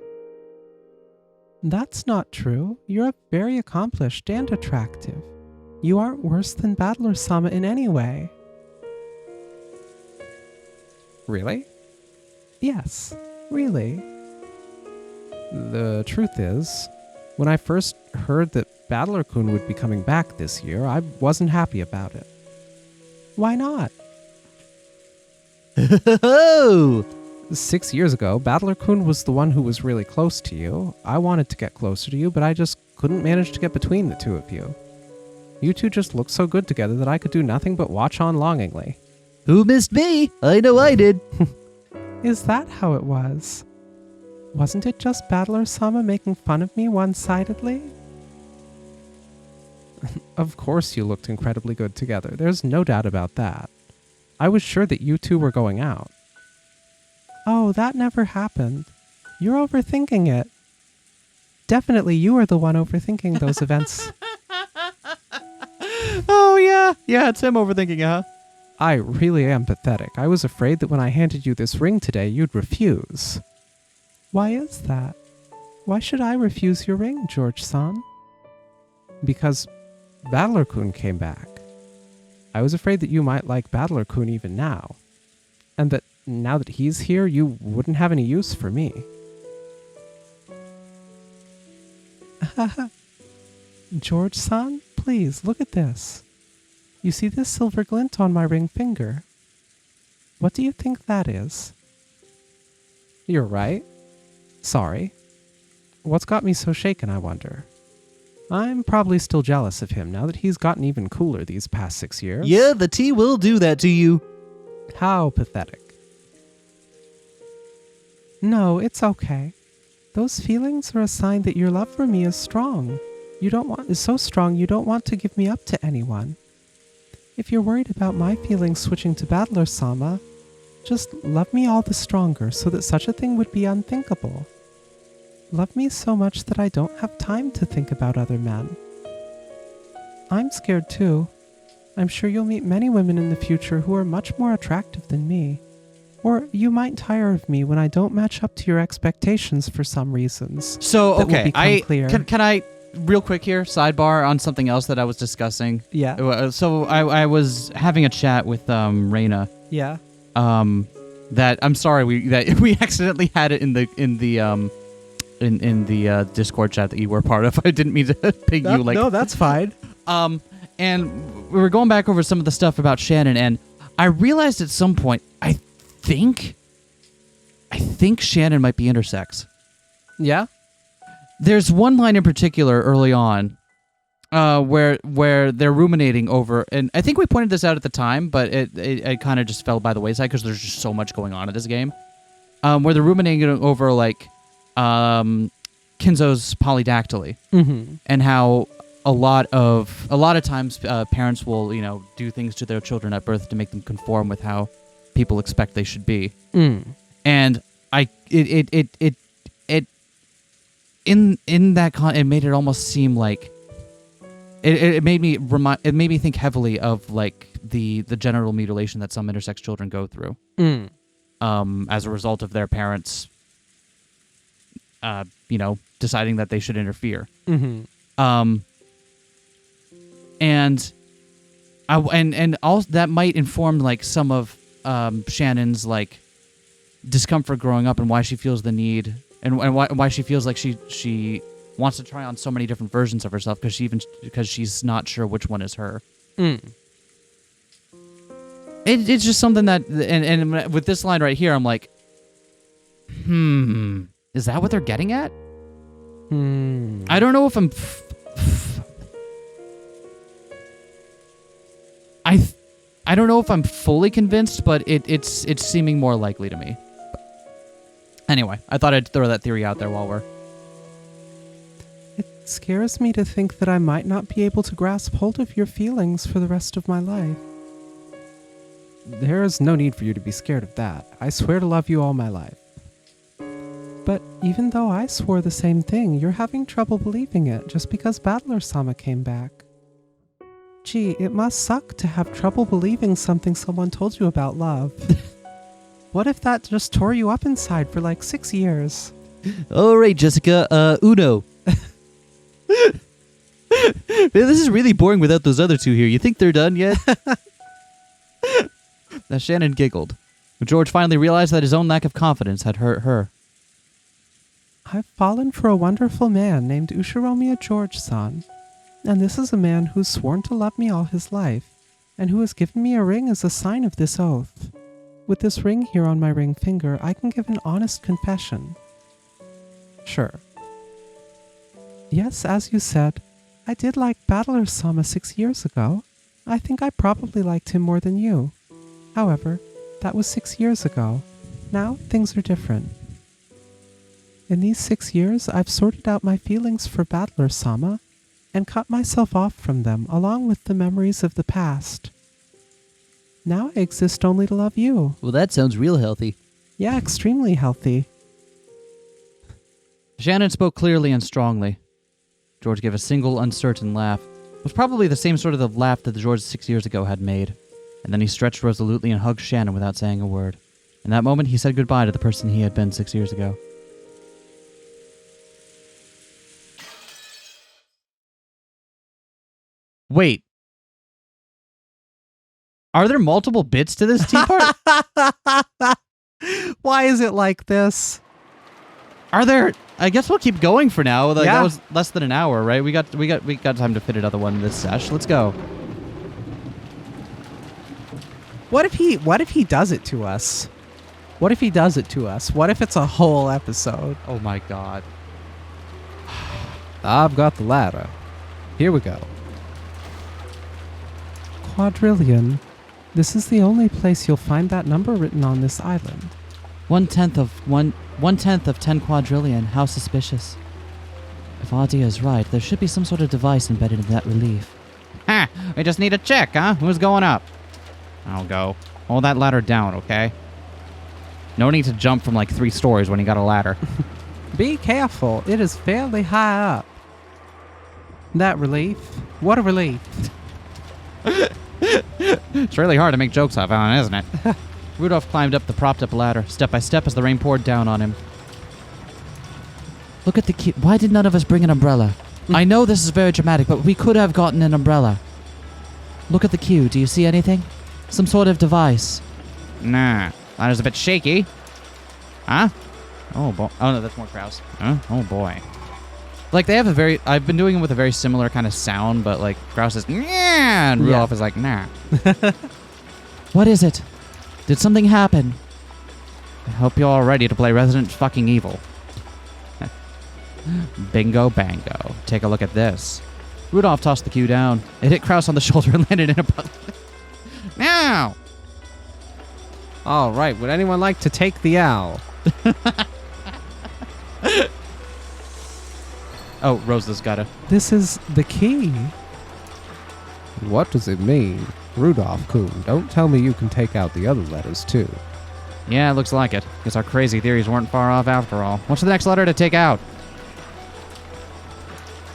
That's not true. You're very accomplished and attractive. You aren't worse than Battler-sama in any way. Really? Yes, really. The truth is, when I first heard that Battler-kun would be coming back this year, I wasn't happy about it. Why not? 6 years ago, Battler-kun was the one who was really close to you. I wanted to get closer to you, but I just couldn't manage to get between the two of you. You two just looked so good together that I could do nothing but watch on longingly. Who missed me? I know I did. Is that how it was? Wasn't it just Battler-sama making fun of me one-sidedly? Of course you looked incredibly good together. There's no doubt about that. I was sure that you two were going out. Oh, that never happened. You're overthinking it. Definitely you are the one overthinking those events. Oh, yeah. Yeah, it's him overthinking it, huh? I really am pathetic. I was afraid that when I handed you this ring today, you'd refuse. Why is that? Why should I refuse your ring, George-san? Because Battler-kun came back. I was afraid that you might like Battler-kun even now. And that now that he's here, you wouldn't have any use for me. George-san, please, look at this. You see this silver glint on my ring finger? What do you think that is? You're right. Sorry. What's got me so shaken, I wonder? I'm probably still jealous of him now that he's gotten even cooler these past 6 years. Yeah, the tea will do that to you. How pathetic. No, it's okay. Those feelings are a sign that your love for me is strong. Is so strong you don't want to give me up to anyone. If you're worried about my feelings switching to Battler-sama, just love me all the stronger so that such a thing would be unthinkable. Love me so much that I don't have time to think about other men. I'm scared too. I'm sure you'll meet many women in the future who are much more attractive than me. Or you might tire of me when I don't match up to your expectations for some reasons. So, that will okay, become clear. Can I, real quick here, sidebar on something else that I was discussing? Yeah. So I was having a chat with Reina. Yeah. That I'm sorry we accidentally had it in the Discord chat that you were part of. I didn't mean to ping you like. No, that's fine. And we were going back over some of the stuff about Shannon, and I realized at some point I think Shannon might be intersex. Yeah. There's one line in particular early on where they're ruminating over, and I think we pointed this out at the time, but it kind of just fell by the wayside because there's just so much going on in this game. where they're ruminating over like Kinzo's polydactyly, and how a lot of times parents will do things to their children at birth to make them conform with how people expect they should be. And it made it almost seem like it made me think heavily of like the genital mutilation that some intersex children go through as a result of their parents deciding that they should interfere. And also that might inform like some of Shannon's like discomfort growing up and why she feels the need and why she feels like she wants to try on so many different versions of herself because she's not sure which one is her. It's just something that and with this line right here, I'm like, is that what they're getting at? I don't know if I'm. I don't know if I'm fully convinced, but it's seeming more likely to me. Anyway, I thought I'd throw that theory out there while we're... It scares me to think that I might not be able to grasp hold of your feelings for the rest of my life. There is no need for you to be scared of that. I swear to love you all my life. But even though I swore the same thing, you're having trouble believing it just because Battler-sama came back. Gee, it must suck to have trouble believing something someone told you about love. What if that just tore you up inside for like 6 years? All right, Jessica, Uno. Man, this is really boring without those other two here. You think they're done yet? Now Shannon giggled. George finally realized that his own lack of confidence had hurt her. I've fallen for a wonderful man named Ushiromiya George-san. And this is a man who's sworn to love me all his life, and who has given me a ring as a sign of this oath. With this ring here on my ring finger, I can give an honest confession. Sure. Yes, as you said, I did like Battler-sama 6 years ago. I think I probably liked him more than you. However, that was 6 years ago. Now, things are different. In these 6 years, I've sorted out my feelings for Battler-sama, and cut myself off from them along with the memories of the past. Now I exist only to love you. Well, that sounds real healthy. Yeah, extremely healthy. Shannon spoke clearly and strongly. George gave a single, uncertain laugh. It was probably the same sort of the laugh that George 6 years ago had made. And then he stretched resolutely and hugged Shannon without saying a word. In that moment, he said goodbye to the person he had been 6 years ago. Wait. Are there multiple bits to this tea part? Why is it like this? Are there? I guess we'll keep going for now. Like, yeah. That was less than an hour, right? We got time to fit another one in this sesh. Let's go. What if he does it to us? What if he does it to us? What if it's a whole episode? Oh my god. I've got the ladder. Here we go. Quadrillion. This is the only place you'll find that number written on this island. 1/10 of 10 quadrillion. How suspicious. If Adia is right, there should be some sort of device embedded in that relief. Ha! We just need a check, huh? Who's going up? I'll go. Hold that ladder down, okay? No need to jump from like 3 stories when you got a ladder. Be careful. It is fairly high up. That relief. What a relief. It's really hard to make jokes off on, isn't it? Rudolph climbed up the propped-up ladder, step by step as the rain poured down on him. Look at the key. Why did none of us bring an umbrella? I know this is very dramatic, but we could have gotten an umbrella. Look at the queue. Do you see anything? Some sort of device. Nah. Ladder's a bit shaky. Huh? Oh, boy. Oh, no, that's more Krause. Huh? Oh, boy. Like, they have a very... I've been doing it with a very similar kind of sound, but, like, Krause is... Yeah, and Rudolph is like, nah. What is it? Did something happen? I hope you're all ready to play Resident fucking Evil. Bingo bango. Take a look at this. Rudolph tossed the cue down. It hit Krause on the shoulder and landed in a puddle. Now! All right, would anyone like to take the owl? Oh, Rosa's got it. This is the key. What does it mean? Rudolph-kun, don't tell me you can take out the other letters, too. Yeah, it looks like it. Guess our crazy theories weren't far off after all. What's the next letter to take out?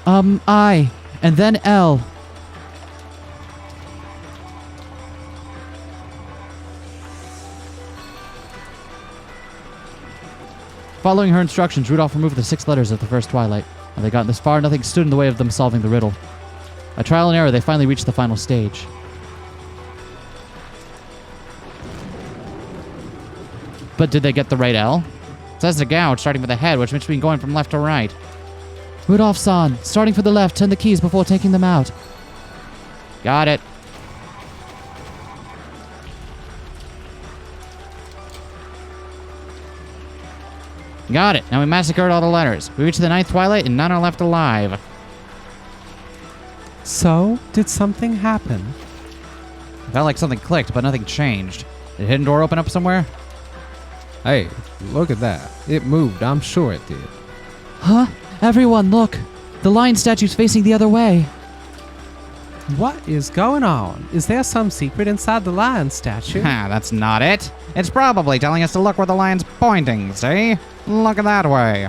I. And then L. Following her instructions, Rudolph removed the 6 letters of the first twilight. When they got this far, nothing stood in the way of them solving the riddle. By trial and error, they finally reached the final stage. But did they get the right L? It says the gouge, starting with the head, which means we going from left to right. Rudolph-san, starting for the left, turn the keys before taking them out. Got it. Got it. Now we massacred all the letters. We reached the 9th twilight and none are left alive. So, did something happen? Felt like something clicked, but nothing changed. Did the hidden door open up somewhere? Hey, look at that. It moved, I'm sure it did. Huh? Everyone, look. The lion statue's facing the other way. What is going on? Is there some secret inside the lion statue? Ha, that's not it. It's probably telling us to look where the lion's pointing, see? Look that way.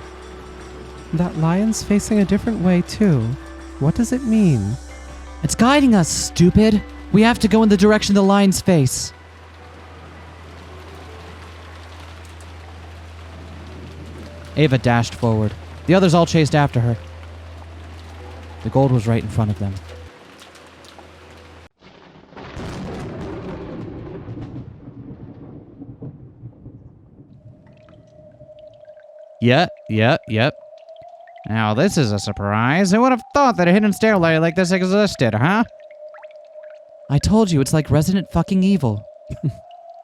That lion's facing a different way, too. What does it mean? It's guiding us, stupid. We have to go in the direction the lion's face. Ava dashed forward. The others all chased after her. The gold was right in front of them. Yep. Now this is a surprise. Who would have thought that a hidden stairway like this existed, huh? I told you, it's like Resident fucking Evil.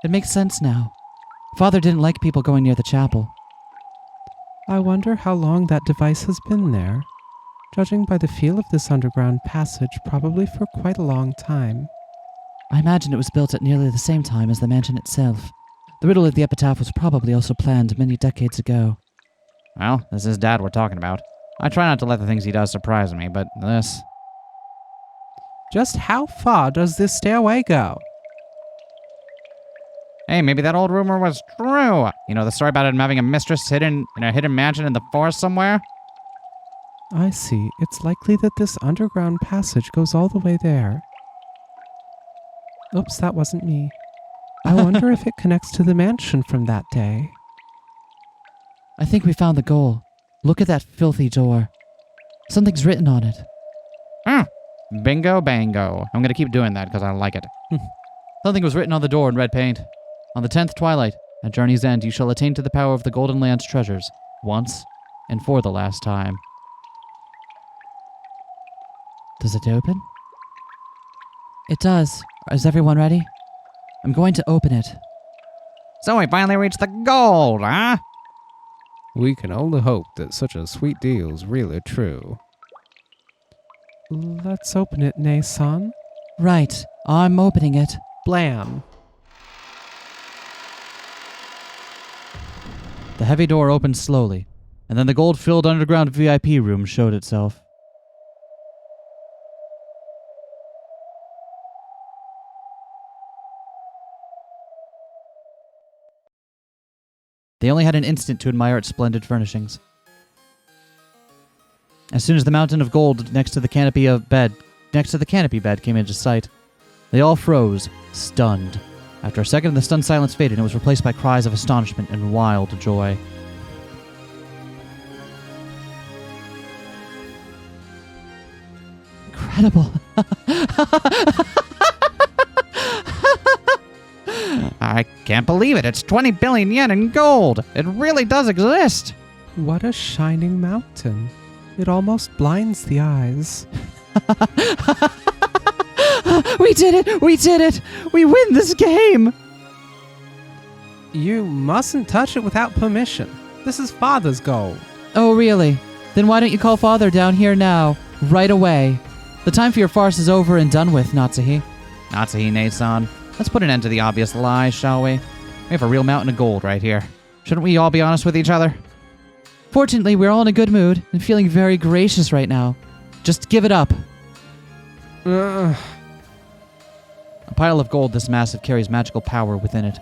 It makes sense now. Father didn't like people going near the chapel. I wonder how long that device has been there. Judging by the feel of this underground passage, probably for quite a long time. I imagine it was built at nearly the same time as the mansion itself. The riddle of the epitaph was probably also planned many decades ago. Well, this is Dad we're talking about. I try not to let the things he does surprise me, but this... Just how far does this stairway go? Hey, maybe that old rumor was true. You know, the story about him having a mistress hidden in a hidden mansion in the forest somewhere? I see. It's likely that this underground passage goes all the way there. Oops, that wasn't me. I wonder if it connects to the mansion from that day. I think we found the goal. Look at that filthy door. Something's written on it. Bingo bango. I'm gonna keep doing that because I like it. Something was written on the door in red paint. On the 10th twilight, at journey's end, you shall attain to the power of the Golden Land's treasures, once and for the last time. Does it open? It does. Is everyone ready? I'm going to open it. So we finally reached the gold, huh? We can only hope that such a sweet deal's really true. Let's open it, Nay-san. Right. I'm opening it. Blam. The heavy door opened slowly, and then the gold-filled underground VIP room showed itself. They only had an instant to admire its splendid furnishings. As soon as the mountain of gold next to the canopy bed came into sight, they all froze, stunned. After a second, the stunned silence faded and it was replaced by cries of astonishment and wild joy. Incredible. I can't believe it. It's 20 billion yen in gold. It really does exist. What a shining mountain. It almost blinds the eyes. We did it! We did it! We win this game! You mustn't touch it without permission. This is Father's gold. Oh, really? Then why don't you call Father down here now? Right away. The time for your farce is over and done with, Natsuhi. Natsuhi, Nei-san. Let's put an end to the obvious lies, shall we? We have a real mountain of gold right here. Shouldn't we all be honest with each other? Fortunately, we're all in a good mood and feeling very gracious right now. Just give it up. A pile of gold this massive carries magical power within it.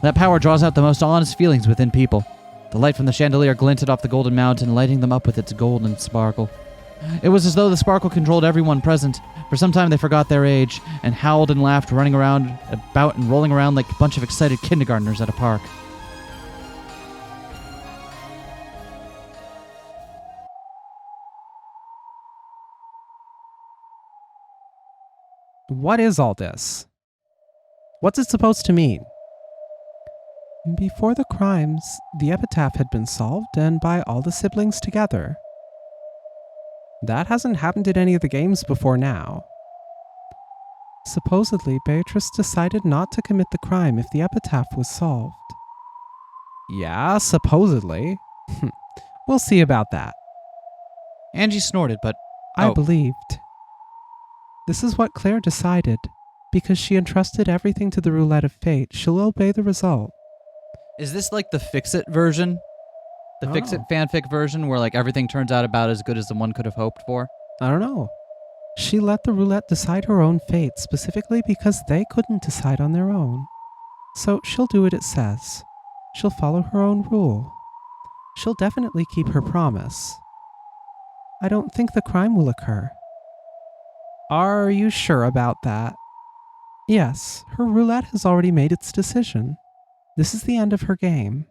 That power draws out the most honest feelings within people. The light from the chandelier glinted off the golden mountain, lighting them up with its golden sparkle. It was as though the sparkle controlled everyone present. For some time they forgot their age, and howled and laughed, running around, about and rolling around like a bunch of excited kindergartners at a park. What is all this? What's it supposed to mean? Before the crimes, the epitaph had been solved, and by all the siblings together. That hasn't happened in any of the games before now. Supposedly, Beatrice decided not to commit the crime if the epitaph was solved. Yeah, supposedly. We'll see about that. Angie snorted, but... I believed. This is what Claire decided. Because she entrusted everything to the roulette of fate, she'll obey the result. Is this like the Fix-It version? The Fix-It fanfic version where like everything turns out about as good as the one could have hoped for? I don't know. She let the roulette decide her own fate, specifically because they couldn't decide on their own. So she'll do what it says. She'll follow her own rule. She'll definitely keep her promise. I don't think the crime will occur. Are you sure about that? Yes, her roulette has already made its decision. This is the end of her game.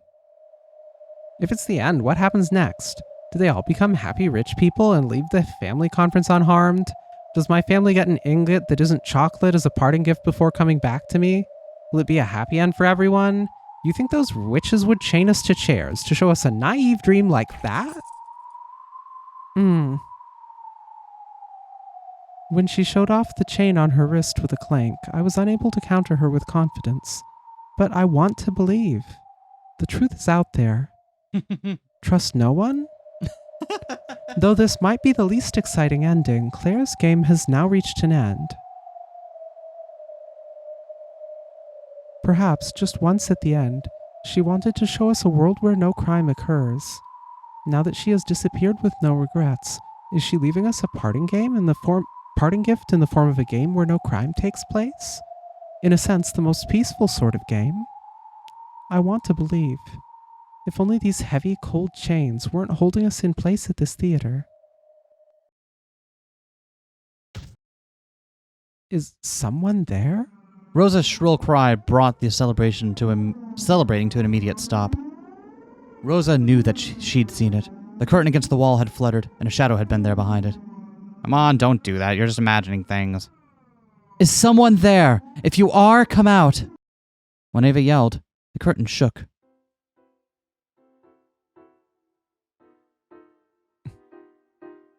If it's the end, what happens next? Do they all become happy rich people and leave the family conference unharmed? Does my family get an ingot that isn't chocolate as a parting gift before coming back to me? Will it be a happy end for everyone? You think those witches would chain us to chairs to show us a naive dream like that? When she showed off the chain on her wrist with a clank, I was unable to counter her with confidence. But I want to believe. The truth is out there. Trust no one? Though this might be the least exciting ending, Claire's game has now reached an end. Perhaps just once at the end, she wanted to show us a world where no crime occurs. Now that she has disappeared with no regrets, is she leaving us a parting gift in the form of a game where no crime takes place? In a sense, the most peaceful sort of game. I want to believe. If only these heavy, cold chains weren't holding us in place at this theater. Is someone there? Rosa's shrill cry brought the celebrating to an immediate stop. Rosa knew that she'd seen it. The curtain against the wall had fluttered, and a shadow had been there behind it. Come on, don't do that. You're just imagining things. Is someone there? If you are, come out. When Ava yelled, the curtain shook.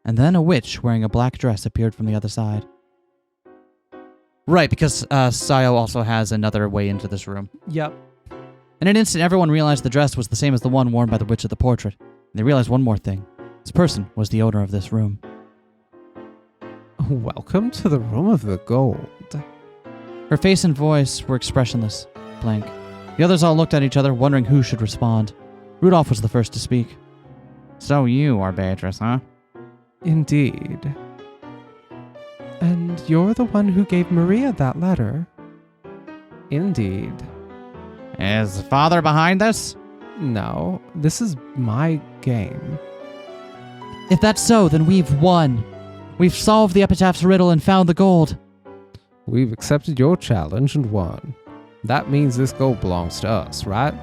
And then a witch wearing a black dress appeared from the other side. Right, because Sayo also has another way into this room. Yep. In an instant, everyone realized the dress was the same as the one worn by the witch of the portrait. And they realized one more thing. This person was the owner of this room. Welcome to the room of the gold. Her face and voice were expressionless, blank. The others all looked at each other, wondering who should respond. Rudolph was the first to speak. So you are Beatrice, huh? Indeed. And you're the one who gave Maria that letter. Indeed. Is father behind this? No, this is my game. If that's so, then we've won. We've solved the epitaph's riddle and found the gold. We've accepted your challenge and won. That means this gold belongs to us, right?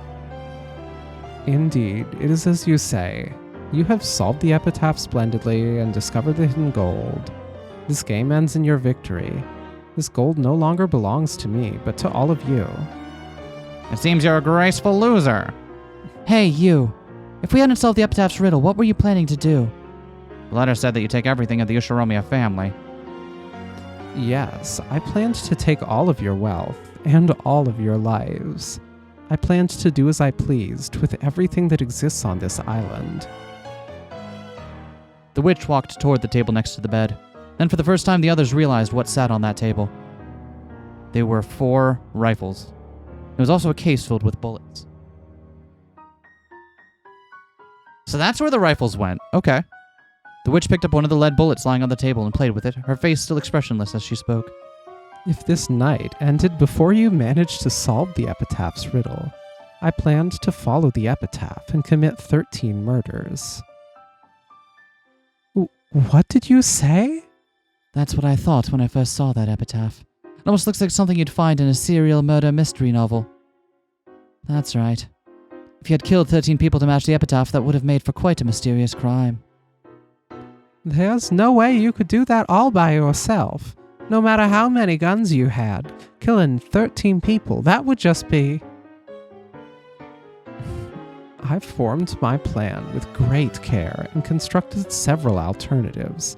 Indeed, it is as you say. You have solved the epitaph splendidly and discovered the hidden gold. This game ends in your victory. This gold no longer belongs to me, but to all of you. It seems you're a graceful loser. Hey, you. If we hadn't solved the epitaph's riddle, what were you planning to do? The letter said that you take everything of the Ushiromiya family. Yes, I planned to take all of your wealth and all of your lives. I planned to do as I pleased with everything that exists on this island. The witch walked toward the table next to the bed. Then for the first time, the others realized what sat on that table. They were 4 rifles. There was also a case filled with bullets. So that's where the rifles went. Okay. The witch picked up one of the lead bullets lying on the table and played with it, her face still expressionless as she spoke. If this night ended before you managed to solve the epitaph's riddle, I planned to follow the epitaph and commit 13 murders. What did you say? That's what I thought when I first saw that epitaph. It almost looks like something you'd find in a serial murder mystery novel. That's right. If you had killed 13 people to match the epitaph, that would have made for quite a mysterious crime. There's no way you could do that all by yourself. No matter how many guns you had, killing 13 people, that would just be... I formed my plan with great care and constructed several alternatives.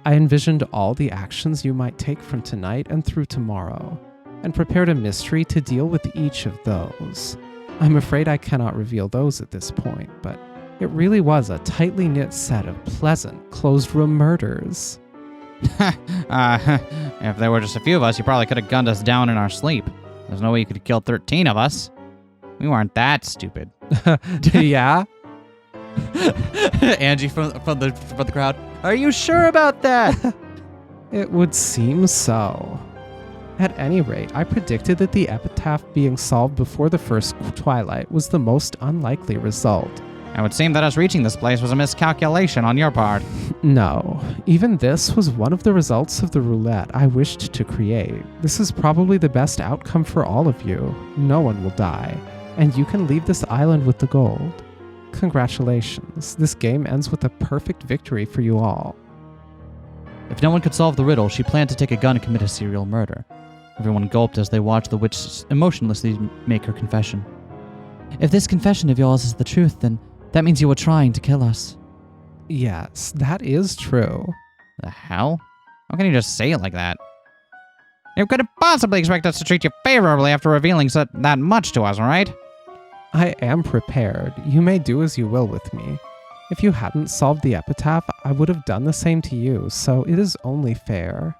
I envisioned all the actions you might take from tonight and through tomorrow, and prepared a mystery to deal with each of those. I'm afraid I cannot reveal those at this point, but it really was a tightly knit set of pleasant, closed-room murders. If there were just a few of us, you probably could have gunned us down in our sleep. There's no way you could have killed 13 of us. We weren't that stupid. Yeah? Angie from the crowd. Are you sure about that? It would seem so. At any rate, I predicted that the epitaph being solved before the first twilight was the most unlikely result. It would seem that us reaching this place was a miscalculation on your part. No, even this was one of the results of the roulette I wished to create. This is probably the best outcome for all of you. No one will die, and you can leave this island with the gold. Congratulations, this game ends with a perfect victory for you all. If no one could solve the riddle, she planned to take a gun and commit a serial murder. Everyone gulped as they watched the witch emotionlessly make her confession. If this confession of yours is the truth, then that means you were trying to kill us. Yes, that is true. The hell? How can you just say it like that? You couldn't possibly expect us to treat you favorably after revealing that much to us, right? I am prepared. You may do as you will with me. If you hadn't solved the epitaph, I would have done the same to you, so it is only fair.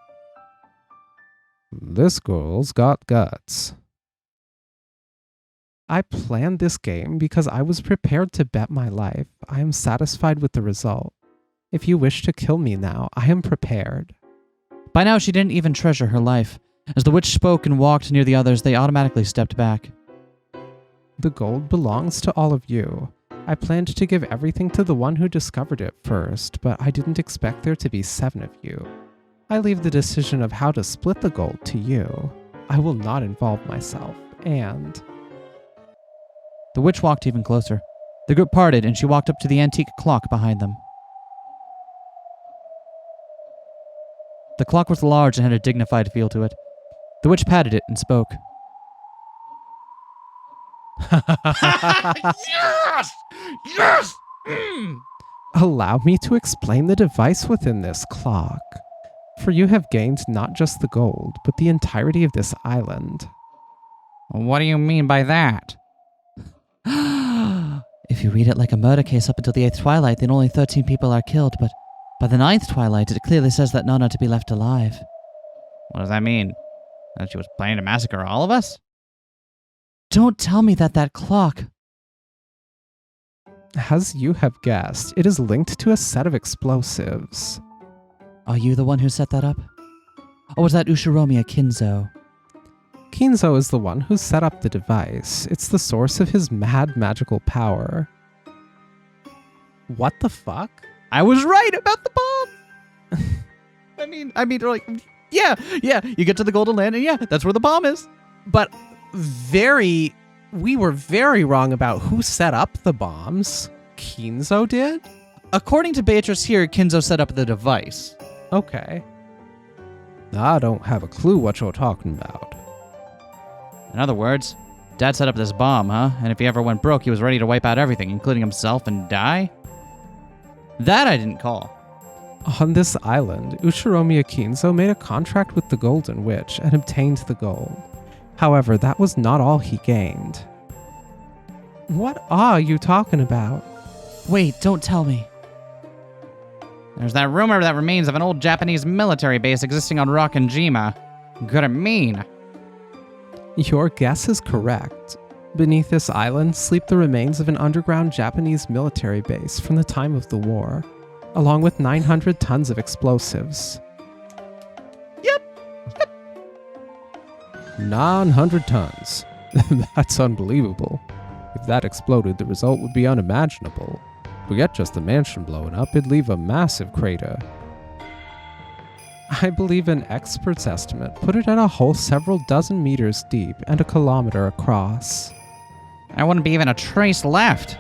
This girl's got guts. I planned this game because I was prepared to bet my life. I am satisfied with the result. If you wish to kill me now, I am prepared. By now, she didn't even treasure her life. As the witch spoke and walked near the others, they automatically stepped back. The gold belongs to all of you. I planned to give everything to the one who discovered it first, but I didn't expect there to be 7 of you. I leave the decision of how to split the gold to you. I will not involve myself, and... The witch walked even closer. The group parted, and she walked up to the antique clock behind them. The clock was large and had a dignified feel to it. The witch patted it and spoke. Yes! Yes! Allow me to explain the device within this clock. For you have gained not just the gold, but the entirety of this island. What do you mean by that? If you read it like a murder case up until the 8th twilight, then only 13 people are killed, but by the 9th twilight, it clearly says that none are to be left alive. What does that mean? That she was planning to massacre all of us? Don't tell me that clock... As you have guessed, it is linked to a set of explosives. Are you the one who set that up? Or was that Ushiromiya Kinzo? Kinzo is the one who set up the device. It's the source of his mad magical power. What the fuck? I was right about the bomb! I mean, like, yeah, you get to the Golden Land, and yeah, that's where the bomb is. But we were very wrong about who set up the bombs. Kinzo did? According to Beatrice here, Kinzo set up the device. Okay. I don't have a clue what you're talking about. In other words, Dad set up this bomb, huh? And if he ever went broke, he was ready to wipe out everything, including himself, and die? That I didn't call. On this island, Ushiromiya Kinzo made a contract with the Golden Witch and obtained the gold. However, that was not all he gained. What are you talking about? Wait, don't tell me. There's that rumor that remains of an old Japanese military base existing on Rokkenjima. Could it mean? Your guess is correct. Beneath this island sleep the remains of an underground Japanese military base from the time of the war, along with 900 tons of explosives. Yep. 900 tons. That's unbelievable. If that exploded, the result would be unimaginable. Forget just the mansion blowing up, it'd leave a massive crater. I believe an expert's estimate put it at a hole several dozen meters deep and a kilometer across. There wouldn't be even a trace left.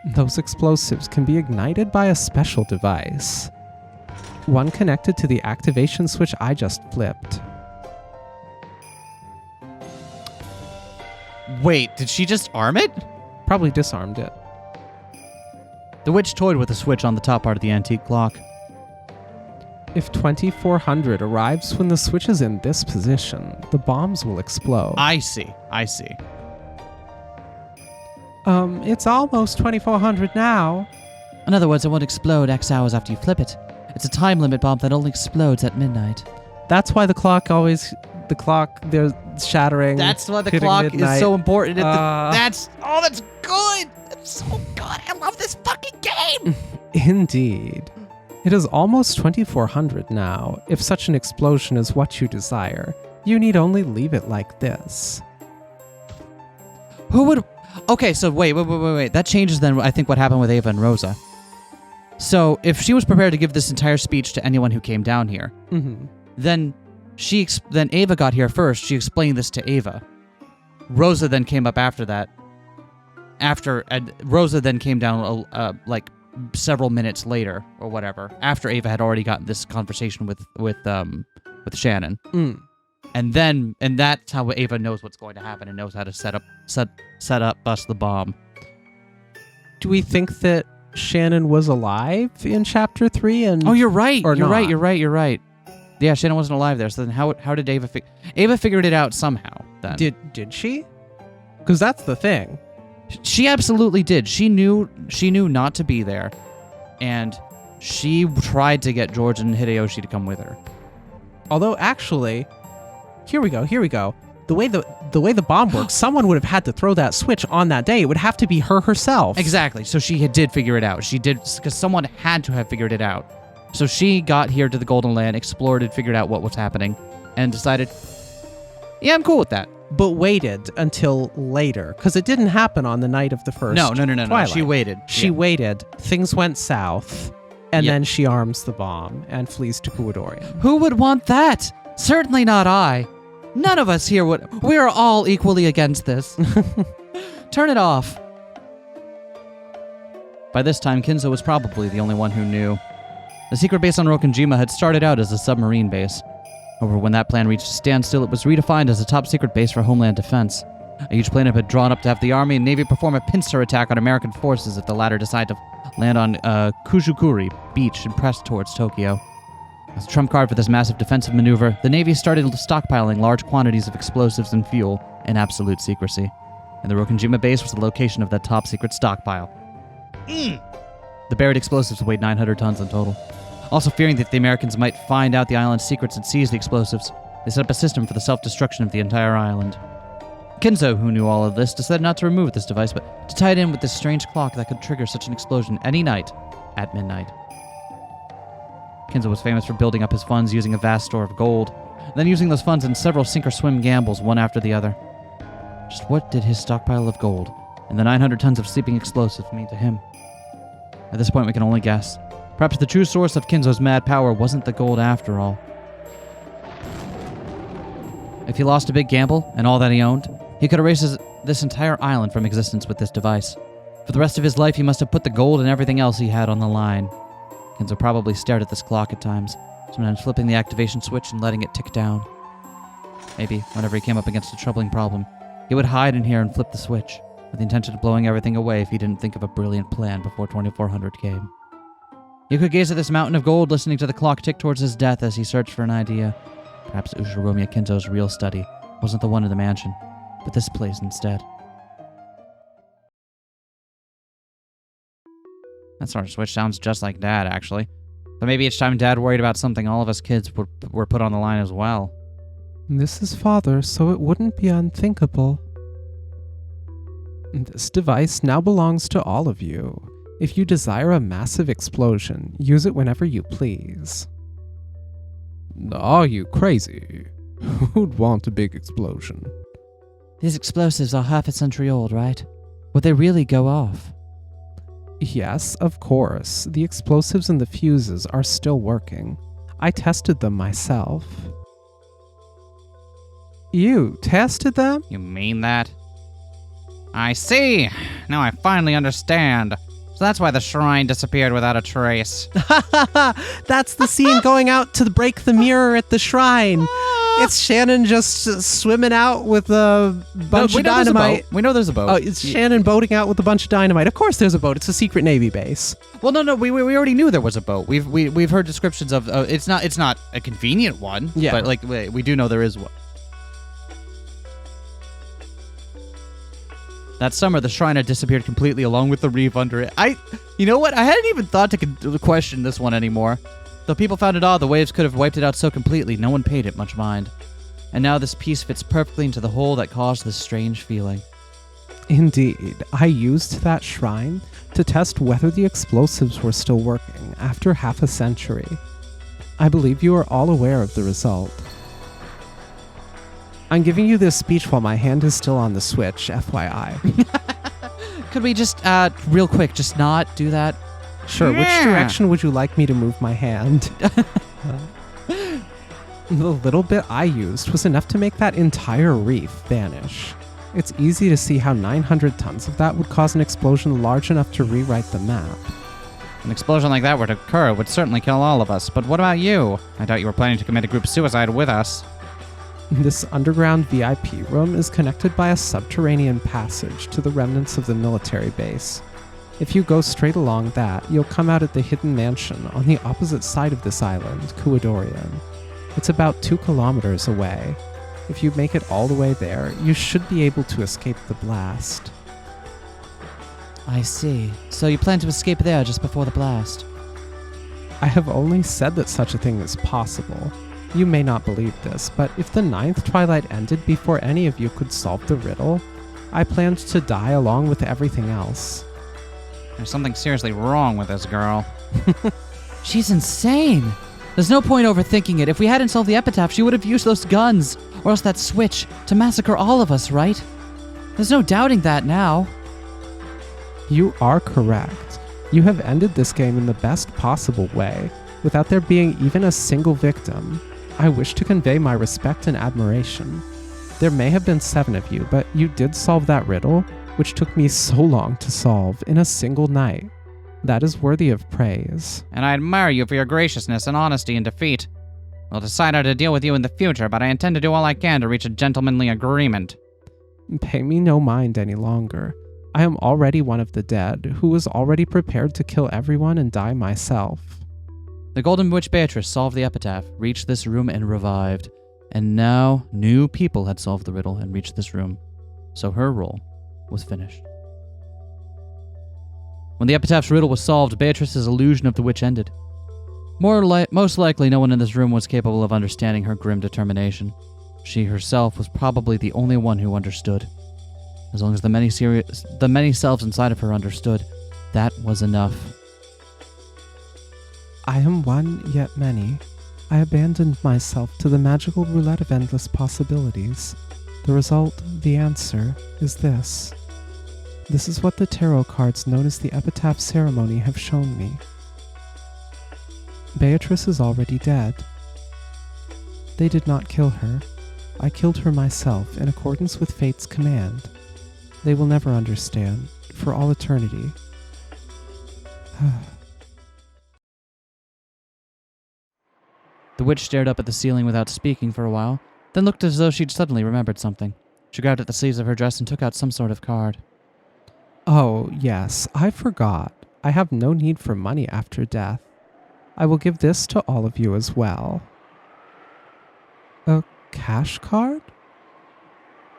Those explosives can be ignited by a special device. One connected to the activation switch I just flipped. Wait, did she just arm it? Probably disarmed it. The witch toyed with the switch on the top part of the antique clock. If 2400 arrives when the switch is in this position, the bombs will explode. I see. It's almost 2400 now. In other words, it won't explode X hours after you flip it. It's a time limit bomb that only explodes at midnight. That's why they're shattering. That's why the hitting clock midnight. is so important. That's good. That's so good. I love this fucking game. Indeed. It is almost 2400 now. If such an explosion is what you desire, you need only leave it like this. Who would... Okay, so wait. That changes then, I think, what happened with Ava and Rosa. So if she was prepared to give this entire speech to anyone who came down here, then Ava got here first. She explained this to Ava. Rosa then came up after that. Rosa then came down like several minutes later or whatever, after Ava had already gotten this conversation with Shannon. And that's how Ava knows what's going to happen and knows how to set up bust the bomb. Do we think that Shannon was alive in chapter 3? And oh, you're right. Or you're not? right. You're right. Yeah, Shannon wasn't alive there. So then how did Ava Ava figured it out somehow then? Did she? Because that's the thing. She absolutely did. She knew not to be there, and she tried to get George and Hideyoshi to come with her. Although actually, here we go. The way the bomb works, someone would have had to throw that switch on that day. It would have to be her herself. Exactly. So she did figure it out. She did, because someone had to have figured it out. So she got here to the Golden Land, explored it, figured out what was happening, and decided, yeah, I'm cool with that. But waited until later, because it didn't happen on the night of the first No. Twilight. She waited. She Yeah. waited. Things went south, and Yep. then she arms the bomb and flees to Puadorian. Who would want that? Certainly not I. None of us here would. We are all equally against this. Turn it off. By this time, Kinzo was probably the only one who knew. The secret base on Rokkenjima had started out as a submarine base. However, when that plan reached a standstill, it was redefined as a top-secret base for Homeland Defense. A huge plane had been drawn up to have the Army and Navy perform a pincer attack on American forces if the latter decided to land on Kujukuri Beach and press towards Tokyo. As a trump card for this massive defensive maneuver, the Navy started stockpiling large quantities of explosives and fuel in absolute secrecy. And the Rokkenjima base was the location of that top-secret stockpile. The buried explosives weighed 900 tons in total. Also fearing that the Americans might find out the island's secrets and seize the explosives, they set up a system for the self-destruction of the entire island. Kinzo, who knew all of this, decided not to remove this device, but to tie it in with this strange clock that could trigger such an explosion any night at midnight. Kinzo was famous for building up his funds using a vast store of gold, then using those funds in several sink-or-swim gambles, one after the other. Just what did his stockpile of gold and the 900 tons of sleeping explosives mean to him? At this point, we can only guess. Perhaps the true source of Kinzo's mad power wasn't the gold after all. If he lost a big gamble and all that he owned, he could erase this entire island from existence with this device. For the rest of his life, he must have put the gold and everything else he had on the line. Kinzo probably stared at this clock at times, sometimes flipping the activation switch and letting it tick down. Maybe, whenever he came up against a troubling problem, he would hide in here and flip the switch, with the intention of blowing everything away if he didn't think of a brilliant plan before 2400 came. He could gaze at this mountain of gold, listening to the clock tick towards his death as he searched for an idea. Perhaps Ushiromiya Kinzo's real study wasn't the one in the mansion, but this place instead. That sort of switch sounds just like Dad, actually. But maybe each time Dad worried about something, all of us kids were put on the line as well. This is Father, so it wouldn't be unthinkable. This device now belongs to all of you. If you desire a massive explosion, use it whenever you please. Are you crazy? Who'd want a big explosion? These explosives are half a century old, right? Would they really go off? Yes, of course. The explosives and the fuses are still working. I tested them myself. You tested them? You mean that? I see! Now I finally understand. So that's why the shrine disappeared without a trace. That's the scene going out to break the mirror at the shrine. It's Shannon just swimming out with a bunch of dynamite. We know there's a boat. Oh, it's Shannon boating out with a bunch of dynamite. Of course there's a boat. It's a secret Navy base. Well, no, we already knew there was a boat. We've heard descriptions of. It's not a convenient one. Yeah. But like we do know there is one. That summer, the shrine had disappeared completely along with the reef under it. You know what? I hadn't even thought to question this one anymore. Though people found it odd, the waves could have wiped it out so completely, no one paid it much mind. And now this piece fits perfectly into the hole that caused this strange feeling. Indeed, I used that shrine to test whether the explosives were still working after half a century. I believe you are all aware of the result. I'm giving you this speech while my hand is still on the switch, FYI. Could we just, real quick, just not do that? Sure, which direction would you like me to move my hand? The little bit I used was enough to make that entire reef vanish. It's easy to see how 900 tons of that would cause an explosion large enough to rewrite the map. An explosion like that were to occur, it would certainly kill all of us. But what about you? I doubt you were planning to commit a group suicide with us. This underground VIP room is connected by a subterranean passage to the remnants of the military base. If you go straight along that, you'll come out at the hidden mansion on the opposite side of this island, Kuadorian. It's about 2 kilometers away. If you make it all the way there, you should be able to escape the blast. I see. So you plan to escape there just before the blast? I have only said that such a thing is possible. You may not believe this, but if the 9th twilight ended before any of you could solve the riddle, I planned to die along with everything else. There's something seriously wrong with this girl. She's insane! There's no point overthinking it. If we hadn't solved the epitaph, she would have used those guns, or else that switch, to massacre all of us, right? There's no doubting that now. You are correct. You have ended this game in the best possible way, without there being even a single victim. I wish to convey my respect and admiration. There may have been 7 of you, but you did solve that riddle, which took me so long to solve, in a single night. That is worthy of praise. And I admire you for your graciousness and honesty in defeat. We'll decide how to deal with you in the future, but I intend to do all I can to reach a gentlemanly agreement. Pay me no mind any longer. I am already one of the dead, who was already prepared to kill everyone and die myself. The Golden Witch Beatrice solved the epitaph, reached this room, and revived. And now, new people had solved the riddle and reached this room. So her role was finished. When the epitaph's riddle was solved, Beatrice's illusion of the witch ended. Most likely, no one in this room was capable of understanding her grim determination. She herself was probably the only one who understood. As long as the many selves inside of her understood, that was enough. I am one, yet many. I abandoned myself to the magical roulette of endless possibilities. The result, the answer, is this. This is what the tarot cards known as the epitaph ceremony have shown me. Beatrice is already dead. They did not kill her. I killed her myself in accordance with fate's command. They will never understand, for all eternity. The witch stared up at the ceiling without speaking for a while, then looked as though she'd suddenly remembered something. She grabbed at the sleeves of her dress and took out some sort of card. Oh, yes, I forgot. I have no need for money after death. I will give this to all of you as well. A cash card?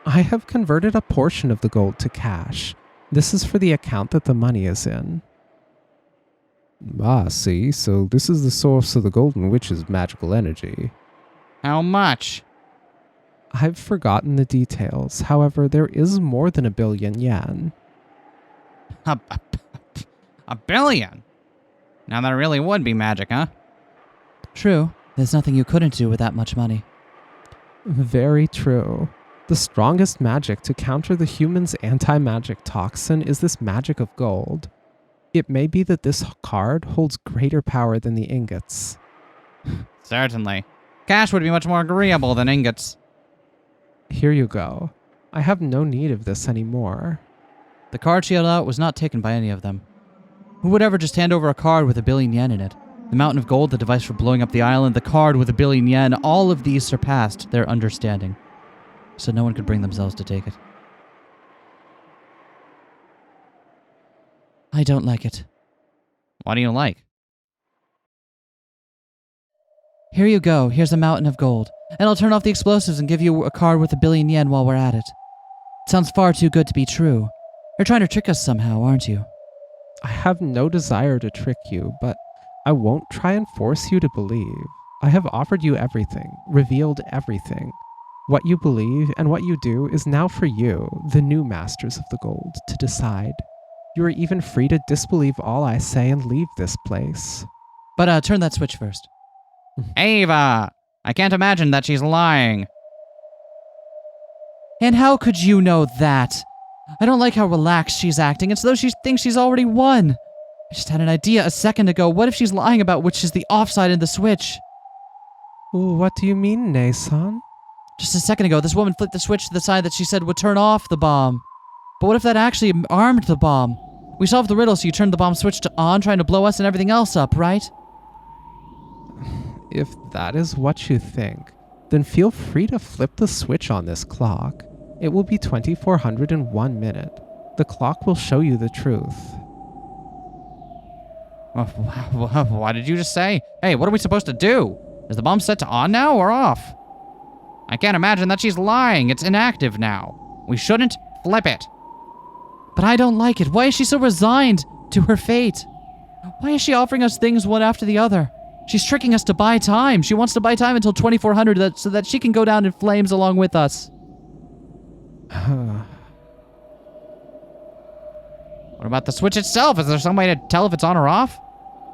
I have converted a portion of the gold to cash. This is for the account that the money is in. Ah, see, so this is the source of the Golden Witch's magical energy. How much? I've forgotten the details. However, there is more than 1 billion yen. A billion? Now that really would be magic, huh? True. There's nothing you couldn't do with that much money. Very true. The strongest magic to counter the human's anti-magic toxin is this magic of gold. It may be that this card holds greater power than the ingots. Certainly. Cash would be much more agreeable than ingots. Here you go. I have no need of this anymore. The card she held out was not taken by any of them. Who would ever just hand over a card with 1 billion yen in it? The mountain of gold, the device for blowing up the island, the card with 1 billion yen, all of these surpassed their understanding. So no one could bring themselves to take it. I don't like it. What do you like? Here you go. Here's a mountain of gold. And I'll turn off the explosives and give you a card with 1 billion yen while we're at it. Sounds far too good to be true. You're trying to trick us somehow, aren't you? I have no desire to trick you, but I won't try and force you to believe. I have offered you everything, revealed everything. What you believe and what you do is now for you, the new masters of the gold, to decide. You are even free to disbelieve all I say and leave this place. But turn that switch first. Ava! I can't imagine that she's lying. And how could you know that? I don't like how relaxed she's acting. It's as though she thinks she's already won. I just had an idea a second ago. What if she's lying about which is the offside in the switch? Ooh, what do you mean, Nason? Just a second ago, this woman flipped the switch to the side that she said would turn off the bomb. But what if that actually armed the bomb? We solved the riddle, so you turned the bomb switch to on, trying to blow us and everything else up, right? If that is what you think, then feel free to flip the switch on this clock. It will be 2401 minute. The clock will show you the truth. What did you just say? Hey, what are we supposed to do? Is the bomb set to on now or off? I can't imagine that she's lying. It's inactive now. We shouldn't flip it. But I don't like it. Why is she so resigned to her fate? Why is she offering us things one after the other? She's tricking us to buy time. She wants to buy time until 2400 so that she can go down in flames along with us. What about the switch itself? Is there some way to tell if it's on or off?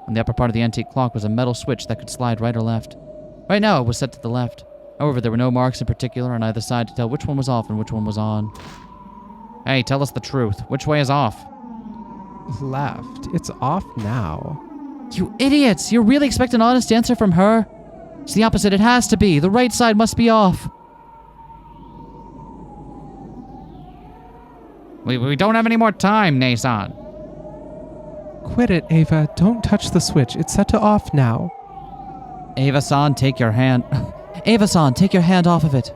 On the upper part of the antique clock was a metal switch that could slide right or left. Right now, it was set to the left. However, there were no marks in particular on either side to tell which one was off and which one was on. Hey, tell us the truth. Which way is off? Left. It's off now. You idiots! You really expect an honest answer from her? It's the opposite. It has to be. The right side must be off. We don't have any more time, Nason. Quit it, Ava. Don't touch the switch. It's set to off now. Ava-san, take your hand. Ava-san, take your hand off of it.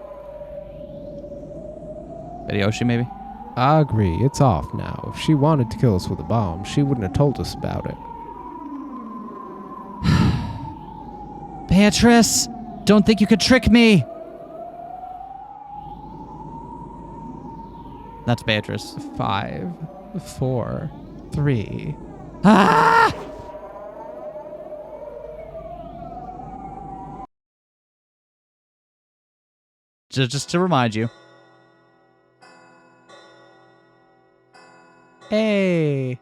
Hideyoshi, maybe? I agree. It's off now. If she wanted to kill us with a bomb, she wouldn't have told us about it. Beatrice, don't think you could trick me. That's Beatrice. 5, 4, 3. Ah! Just to remind you. Hey!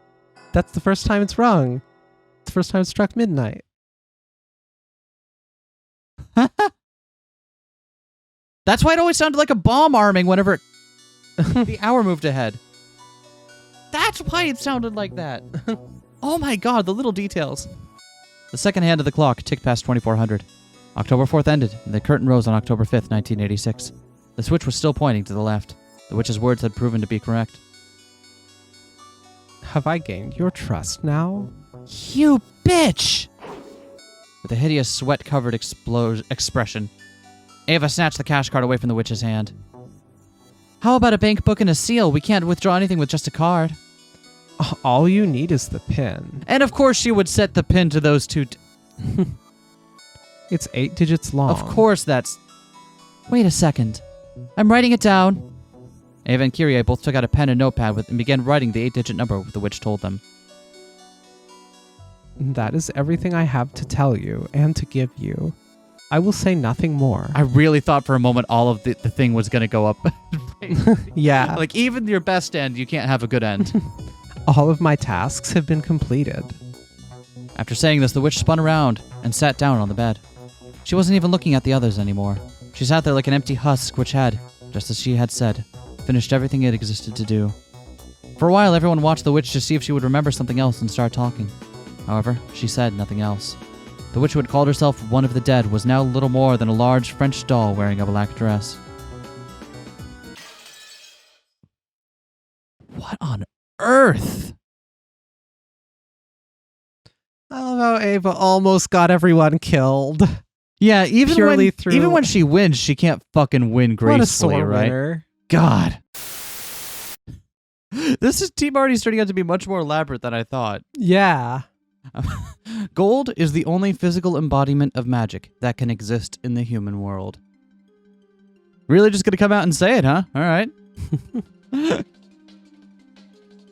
That's the first time it's rung. It's the first time it struck midnight. That's why it always sounded like a bomb arming whenever the hour moved ahead. That's why it sounded like that. Oh my god, the little details. The second hand of the clock ticked past 2400. October 4th ended, and the curtain rose on October 5th, 1986. The switch was still pointing to the left. The witch's words had proven to be correct. Have I gained your trust now? You bitch! With a hideous sweat-covered expression, Ava snatched the cash card away from the witch's hand. How about a bank book and a seal? We can't withdraw anything with just a card. All you need is the pin. And of course she would set the pin to those two... It's 8 digits long. Of course that's... Wait a second. I'm writing it down. Ava and Kyrie both took out a pen and notepad and began writing the 8-digit number the witch told them. That is everything I have to tell you and to give you. I will say nothing more. I really thought for a moment all of the thing was going to go up. Yeah. Like, even your best end, you can't have a good end. All of my tasks have been completed. After saying this, the witch spun around and sat down on the bed. She wasn't even looking at the others anymore. She sat there like an empty husk which had, just as she had said, finished everything it existed to do. For a while, everyone watched the witch to see if she would remember something else and start talking. However, she said nothing else. The witch who had called herself one of the dead was now little more than a large French doll wearing a black dress. What on earth? I love how Ava almost got everyone killed. Yeah, Purely through- even when she wins, she can't fucking win gracefully, what a sore right? winner. God. This team already starting out to be much more elaborate than I thought. Yeah. Gold is the only physical embodiment of magic that can exist in the human world. Really just gonna come out and say it, huh? All right.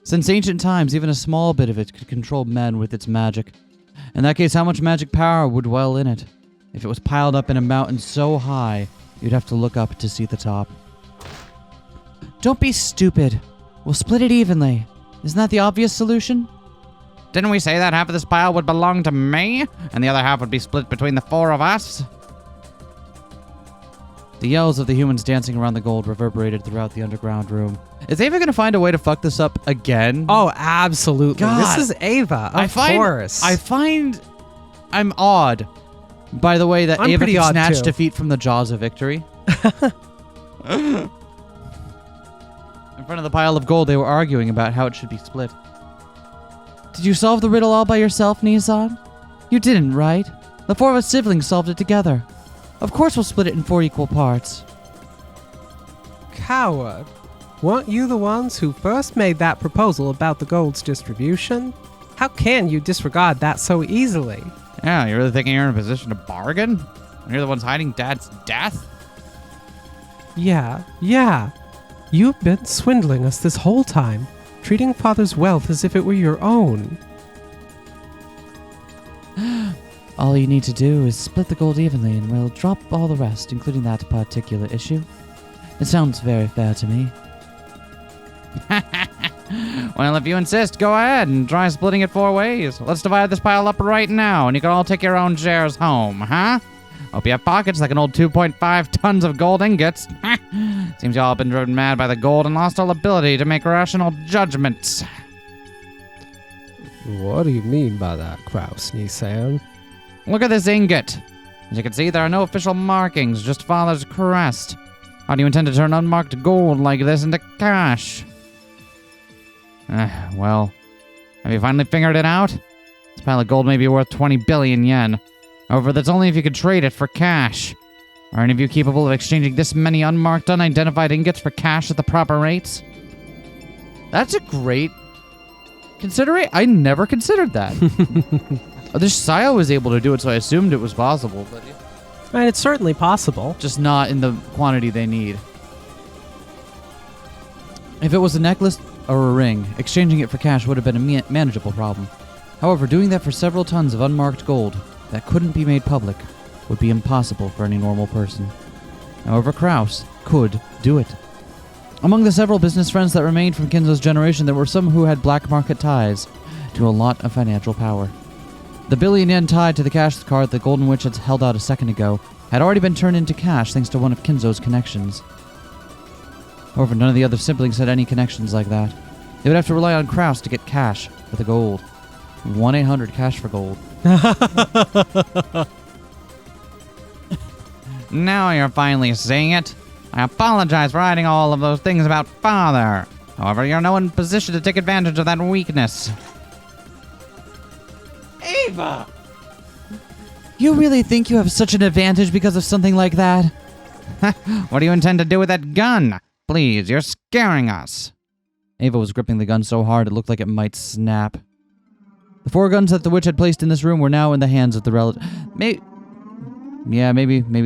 Since ancient times, even a small bit of it could control men with its magic. In that case, how much magic power would dwell in it? If it was piled up in a mountain so high, you'd have to look up to see the top. Don't be stupid. We'll split it evenly. Isn't that the obvious solution? Didn't we say that half of this pile would belong to me, and the other half would be split between the four of us? The yells of the humans dancing around the gold reverberated throughout the underground room. Is Ava gonna find a way to fuck this up again? Oh, absolutely. God. This is Ava, of course. I'm awed by the way that I'm Ava pretty can awed snatch too. defeat from the jaws of victory. In front of the pile of gold, they were arguing about how it should be split. Did you solve the riddle all by yourself, Nissan? You didn't, right? The four of us siblings solved it together. Of course we'll split it in 4 equal parts. Coward. Weren't you the ones who first made that proposal about the gold's distribution? How can you disregard that so easily? Yeah, you really thinking you're in a position to bargain? When you're the ones hiding Dad's death? Yeah. You've been swindling us this whole time, treating Father's wealth as if it were your own. All you need to do is split the gold evenly and we'll drop all the rest, including that particular issue. It sounds very fair to me. Well, if you insist, go ahead and try splitting it 4 ways. Let's divide this pile up right now, and you can all take your own shares home, huh? Hope you have pockets that can hold 2.5 tons of gold ingots. Seems you all have been driven mad by the gold and lost all ability to make rational judgments. What do you mean by that, Kraus, Nissan? Look at this ingot. As you can see, there are no official markings, just Father's crest. How do you intend to turn unmarked gold like this into cash? Well, have you finally figured it out? This pile of gold may be worth 20 billion yen. However, that's only if you could trade it for cash. Are any of you capable of exchanging this many unmarked, unidentified ingots for cash at the proper rates? That's a great consideration. I never considered that. This Sayo was able to do it, so I assumed it was possible, but And it's certainly possible. just not in the quantity they need. If it was a necklace or a ring, exchanging it for cash would have been a manageable problem. However, doing that for several tons of unmarked gold that couldn't be made public would be impossible for any normal person. However, Kraus could do it. Among the several business friends that remained from Kinzo's generation, there were some who had black market ties to a lot of financial power. The billion yen tied to the cash card the Golden Witch had held out a second ago had already been turned into cash thanks to one of Kinzo's connections. However, none of the other siblings had any connections like that. They would have to rely on Kraus to get cash for the gold. 1-800-CASH for gold. Now you're finally seeing it. I apologize for hiding all of those things about Father. However, you're no one position to take advantage of that weakness. Ava! You really think you have such an advantage because of something like that? What do you intend to do with that gun? Please, you're scaring us. Ava was gripping the gun so hard it looked like it might snap. The 4 guns that the witch had placed in this room were now in the hands of the relative. Maybe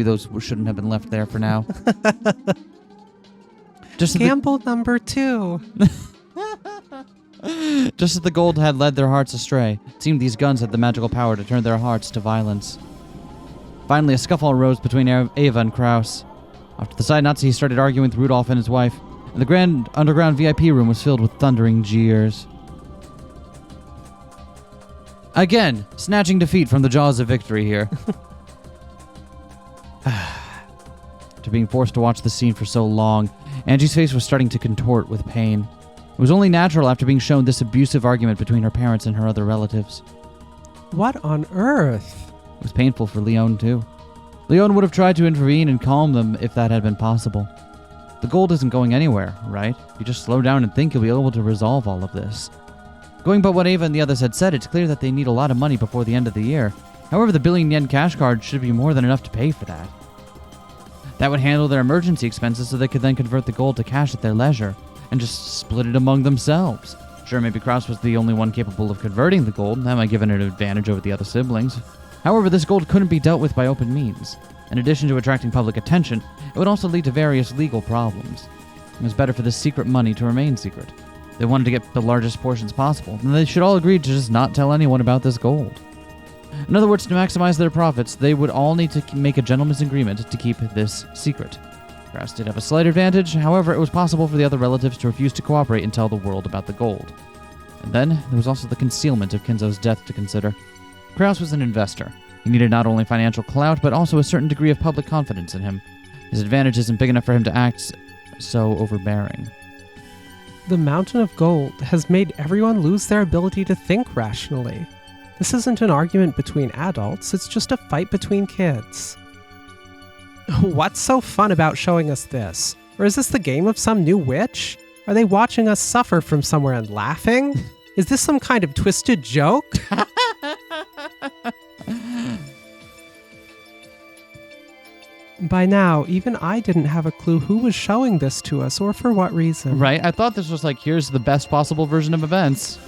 those shouldn't have been left there for now. Just Gamble number 2. Just as the gold had led their hearts astray, it seemed these guns had the magical power to turn their hearts to violence. Finally, a scuffle arose between Ava and Kraus. After the side Nazi started arguing with Rudolph and his wife, and the grand underground VIP room was filled with thundering jeers. Again, snatching defeat from the jaws of victory here. After being forced to watch the scene for so long, Angie's face was starting to contort with pain. It was only natural after being shown this abusive argument between her parents and her other relatives. What on earth? It was painful for Leon, too. Leon would have tried to intervene and calm them if that had been possible. The gold isn't going anywhere, right? If you just slow down and think, you'll be able to resolve all of this. Going by what Ava and the others had said, it's clear that they need a lot of money before the end of the year. However, the billion-yen cash card should be more than enough to pay for that. That would handle their emergency expenses so they could then convert the gold to cash at their leisure and just split it among themselves. Sure, maybe Kraus was the only one capable of converting the gold. That might give it an advantage over the other siblings. However, this gold couldn't be dealt with by open means. In addition to attracting public attention, it would also lead to various legal problems. It was better for this secret money to remain secret. They wanted to get the largest portions possible, and they should all agree to just not tell anyone about this gold. In other words, to maximize their profits, they would all need to make a gentleman's agreement to keep this secret. Kraus did have a slight advantage, however, it was possible for the other relatives to refuse to cooperate and tell the world about the gold. And then, there was also the concealment of Kinzo's death to consider. Kraus was an investor. He needed not only financial clout, but also a certain degree of public confidence in him. His advantage isn't big enough for him to act so overbearing. The mountain of gold has made everyone lose their ability to think rationally. This isn't an argument between adults, it's just a fight between kids. What's so fun about showing us this? Or is this the game of some new witch? Are they watching us suffer from somewhere and laughing? Is this some kind of twisted joke? By now, even I didn't have a clue who was showing this to us or for what reason. Right? I thought this was like, here's the best possible version of events.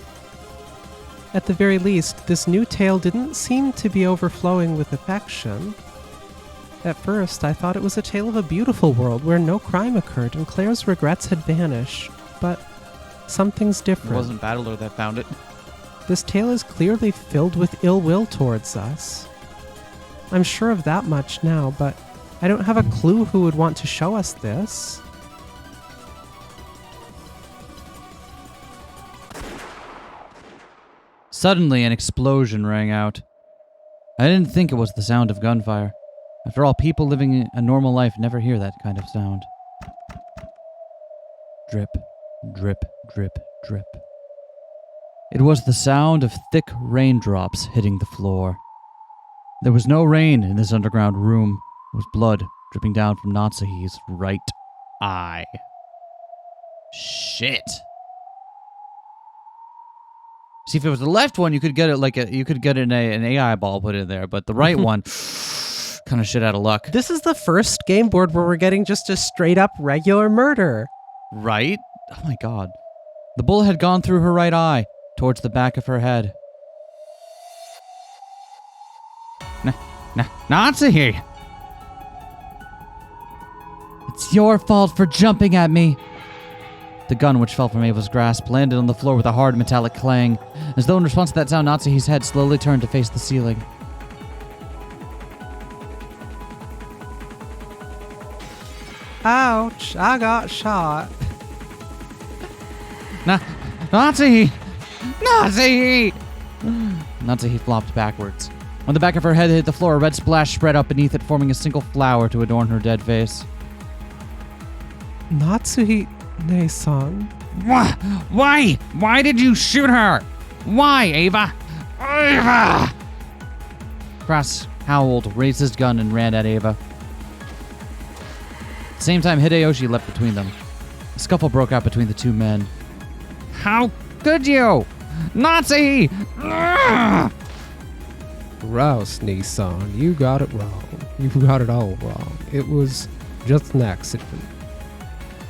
At the very least, this new tale didn't seem to be overflowing with affection. At first, I thought it was a tale of a beautiful world where no crime occurred and Claire's regrets had vanished. But something's different. It wasn't Battler that found it. This tale is clearly filled with ill will towards us. I'm sure of that much now, but I don't have a clue who would want to show us this. Suddenly, an explosion rang out. I didn't think it was the sound of gunfire. After all, people living a normal life never hear that kind of sound. Drip, drip, drip, drip. It was the sound of thick raindrops hitting the floor. There was no rain in this underground room. It was blood dripping down from Natsuhi's right eye. Shit. See, if it was the left one, you could get it like an AI ball put in there, but the right one, kind of shit out of luck. This is the first game board where we're getting just a straight up regular murder. Right? Oh my god. The bullet had gone through her right eye, towards the back of her head. Natsuhi! It's your fault for jumping at me. The gun, which fell from Ava's grasp, landed on the floor with a hard metallic clang. As though in response to that sound, Natsuhi's head slowly turned to face the ceiling. Ouch, I got shot. Natsuhi! Natsuhi! Natsuhi flopped backwards. When the back of her head hit the floor, a red splash spread out beneath it, forming a single flower to adorn her dead face. Natsuhi-ne-san. Why? Why did you shoot her? Why, Ava? Ava! Kraus howled, raised his gun, and ran at Ava. At the same time, Hideyoshi leapt between them. A scuffle broke out between the two men. How could you? Nazi! Kraus-ne-san, you got it wrong. You got it all wrong. It was just an accident.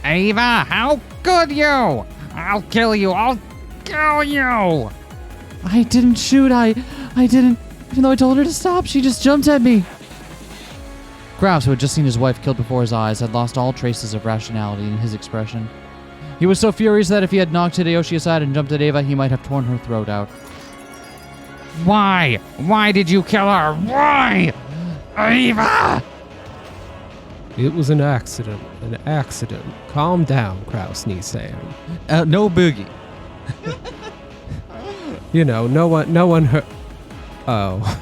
Ava, how could you? I'll kill you. I'll kill you. I didn't shoot. I didn't. Even though I told her to stop, she just jumped at me. Kraus, who had just seen his wife killed before his eyes, had lost all traces of rationality in his expression. He was so furious that if he had knocked Hideyoshi aside and jumped at Ava, he might have torn her throat out. Why? Why did you kill her? Why? Ava! It was an accident. An accident. Calm down, Kraus-ne-san. No boogie. You know, no one hurt. Oh.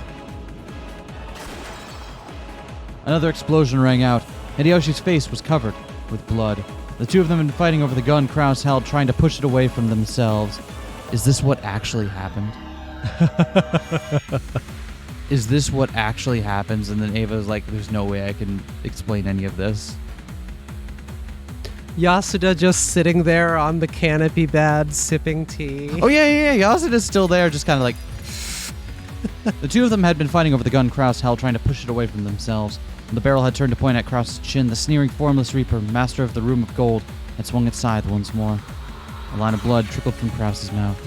Another explosion rang out. Hideyoshi's face was covered with blood. The two of them had been fighting over the gun Kraus held, trying to push it away from themselves. Is this what actually happened? Is this what actually happens? And then Ava's like, there's no way I can explain any of this. Yasuda just sitting there on the canopy bed, sipping tea. Oh, yeah. Yasuda's still there, just kind of like... The two of them had been fighting over the gun Kraus held, trying to push it away from themselves. When the barrel had turned to point at Kraus' chin, the sneering, formless Reaper, master of the Room of Gold, had swung its scythe once more. A line of blood trickled from Kraus' mouth.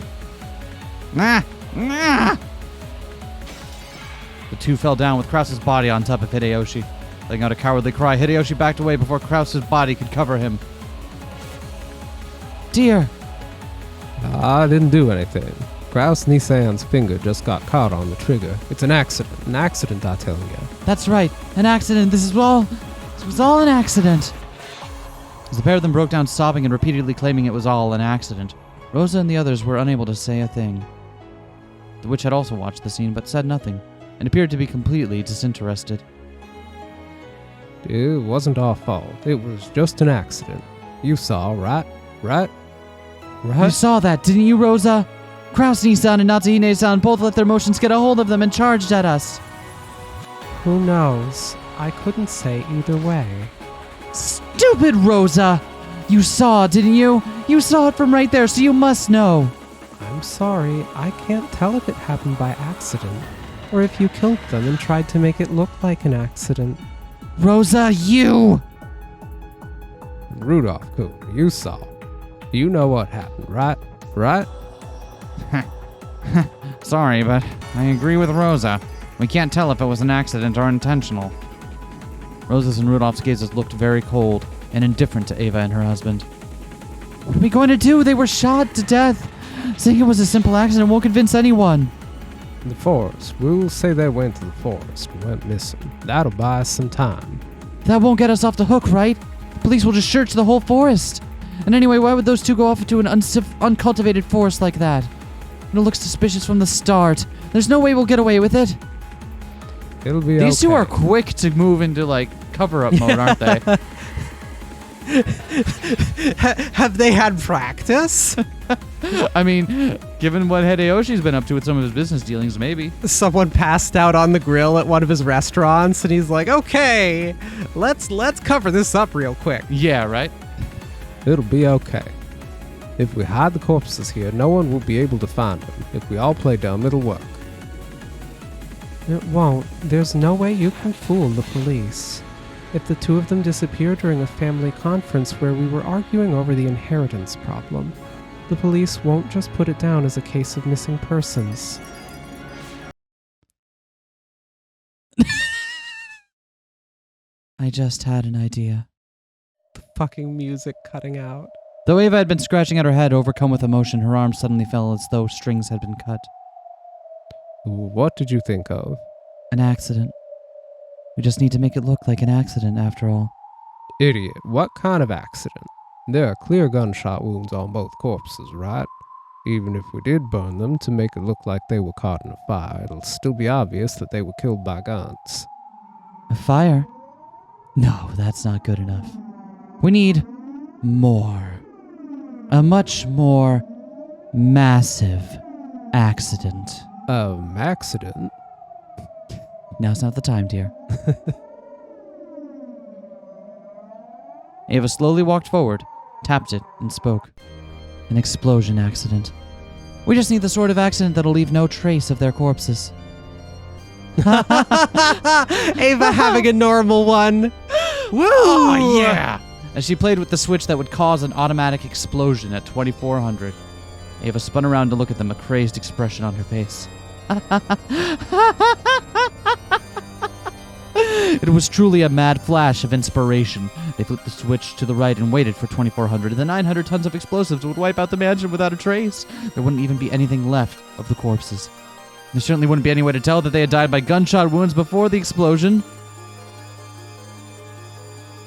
The two fell down with Kraus' body on top of Hideyoshi. Letting out a cowardly cry, Hideyoshi backed away before Kraus' body could cover him. Dear. I didn't do anything. Kraus Nisan's finger just got caught on the trigger. It's an accident. An accident, I tell you. That's right. An accident. This was all an accident. As the pair of them broke down sobbing and repeatedly claiming it was all an accident, Rosa and the others were unable to say a thing. The witch had also watched the scene but said nothing, and appeared to be completely disinterested. It wasn't our fault. It was just an accident. You saw, right? You saw that, didn't you, Rosa? Kraus-Nisan and Natsuhine-san both let their emotions get a hold of them and charged at us. Who knows? I couldn't say either way. Stupid Rosa! You saw, didn't you? You saw it from right there, so you must know. I'm sorry, I can't tell if it happened by accident, or if you killed them and tried to make it look like an accident. Rosa, you! Rudolph-kun, you saw. You know what happened, right? Right? Sorry, but I agree with Rosa. We can't tell if it was an accident or intentional. Rosa's and Rudolph's gazes looked very cold and indifferent to Ava and her husband. What are we going to do? They were shot to death. Saying it was a simple accident won't convince anyone. The forest. We'll say they went to the forest and went missing. That'll buy us some time. That won't get us off the hook, right? The police will just search the whole forest. And anyway, why would those two go off into an uncultivated forest like that? It looks suspicious from the start. There's no way we'll get away with it. It'll be These okay. two are quick to move into, like, cover-up mode, aren't they? Have they had practice? I mean, given what Hideyoshi's been up to with some of his business dealings, maybe. Someone passed out on the grill at one of his restaurants, and he's like, "Okay, let's cover this up real quick." Yeah, right? It'll be okay. If we hide the corpses here, no one will be able to find them. If we all play dumb, it'll work. It won't. There's no way you can fool the police. If the two of them disappeared during a family conference where we were arguing over the inheritance problem, the police won't just put it down as a case of missing persons. I just had an idea. The fucking music cutting out. Though Ava had been scratching at her head, overcome with emotion, her arms suddenly fell as though strings had been cut. What did you think of? An accident. We just need to make it look like an accident after all. Idiot, what kind of accident? There are clear gunshot wounds on both corpses, right? Even if we did burn them to make it look like they were caught in a fire, it'll still be obvious that they were killed by guns. A fire? No, that's not good enough. We need more. A much more massive accident. Accident? Now's not the time, dear. Ava slowly walked forward, tapped it, and spoke. An explosion accident. We just need the sort of accident that'll leave no trace of their corpses. Ava having a normal one. Woo! Oh, yeah! As she played with the switch that would cause an automatic explosion at 2400. Ava spun around to look at them, a crazed expression on her face. It was truly a mad flash of inspiration. They flipped the switch to the right and waited for 2400. The 900 tons of explosives would wipe out the mansion without a trace. There wouldn't even be anything left of the corpses. There certainly wouldn't be any way to tell that they had died by gunshot wounds before the explosion.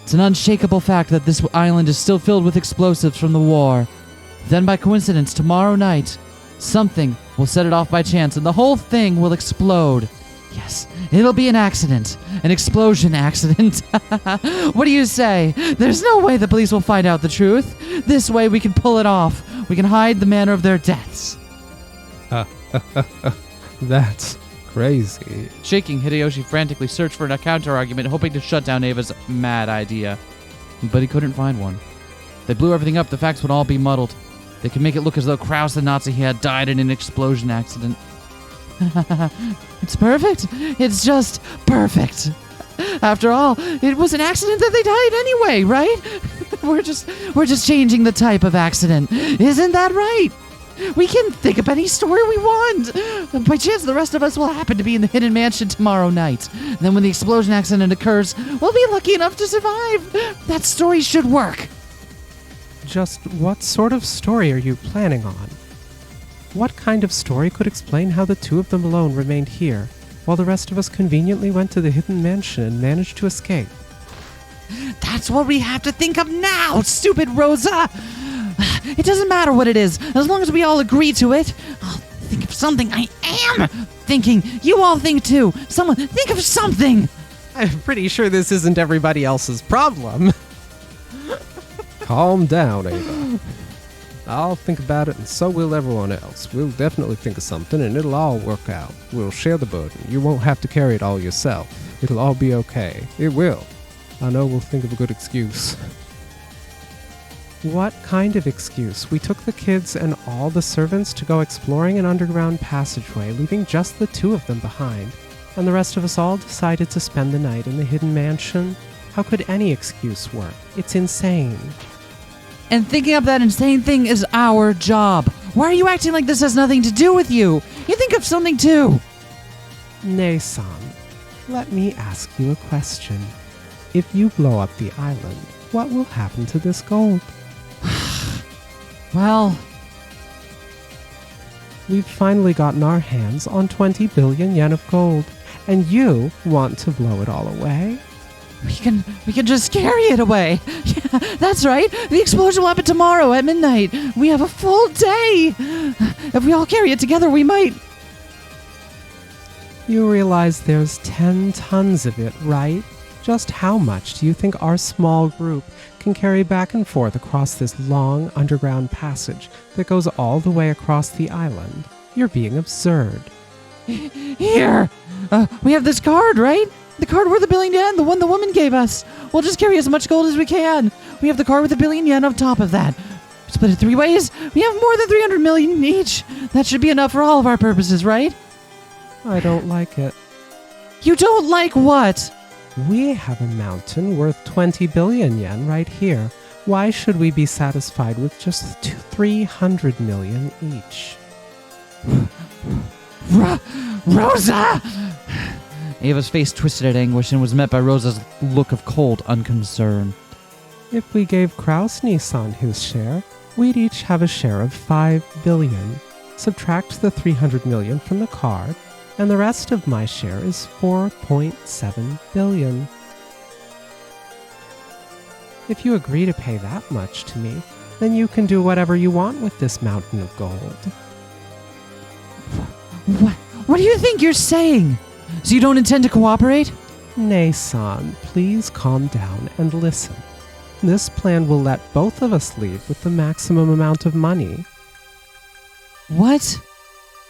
It's an unshakable fact that this island is still filled with explosives from the war. Then by coincidence, tomorrow night, something We'll set it off by chance, and the whole thing will explode. Yes, it'll be an accident. An explosion accident. What do you say? There's no way the police will find out the truth. This way we can pull it off. We can hide the manner of their deaths. That's crazy. Shaking, Hideyoshi frantically searched for a counter-argument, hoping to shut down Ava's mad idea. But he couldn't find one. They blew everything up, the facts would all be muddled. They could make it look as though Kraus, the Nazi he had, died in an explosion accident. It's perfect. It's just perfect. After all, it was an accident that they died anyway, right? We're just changing the type of accident. Isn't that right? We can think up any story we want. By chance, the rest of us will happen to be in the hidden mansion tomorrow night. Then when the explosion accident occurs, we'll be lucky enough to survive. That story should work. Just what sort of story are you planning on? What kind of story could explain how the two of them alone remained here, while the rest of us conveniently went to the hidden mansion and managed to escape? That's what we have to think of now, stupid Rosa! It doesn't matter what it is, as long as we all agree to it. I'll think of something. I am thinking. You all think too. Someone, think of something! I'm pretty sure this isn't everybody else's problem. Calm down, Ava. I'll think about it, and so will everyone else. We'll definitely think of something, and it'll all work out. We'll share the burden. You won't have to carry it all yourself. It'll all be okay. It will. I know we'll think of a good excuse. What kind of excuse? We took the kids and all the servants to go exploring an underground passageway, leaving just the two of them behind. And the rest of us all decided to spend the night in the hidden mansion? How could any excuse work? It's insane. And thinking up that insane thing is our job. Why are you acting like this has nothing to do with you? You think of something too. Nay-san, let me ask you a question. If you blow up the island, what will happen to this gold? Well, we've finally gotten our hands on 20 billion yen of gold, and you want to blow it all away? we can just carry it away. Yeah, that's right. The explosion will happen tomorrow at midnight. We have a full day. If we all carry it together, we might. You realize there's 10 tons of it, right? Just how much do you think our small group can carry back and forth across this long underground passage that goes all the way across the island? You're being absurd. Here, we have this card, right? The card worth 1 billion yen, the one the woman gave us. We'll just carry as much gold as we can. We have the card with 1 billion yen on top of that. Split it 3 ways. We have more than 300 million each. That should be enough for all of our purposes, right? I don't like it. You don't like what? We have a mountain worth 20 billion yen right here. Why should we be satisfied with just 300 million each? Rosa! Ava's face twisted at anguish and was met by Rosa's look of cold unconcern. If we gave Kraus Nissan his share, we'd each have a share of 5 billion. Subtract the 300 million from the card, and the rest of my share is 4.7 billion. If you agree to pay that much to me, then you can do whatever you want with this mountain of gold. What do you think you're saying? So you don't intend to cooperate? Nay-san, please calm down and listen. This plan will let both of us leave with the maximum amount of money. What?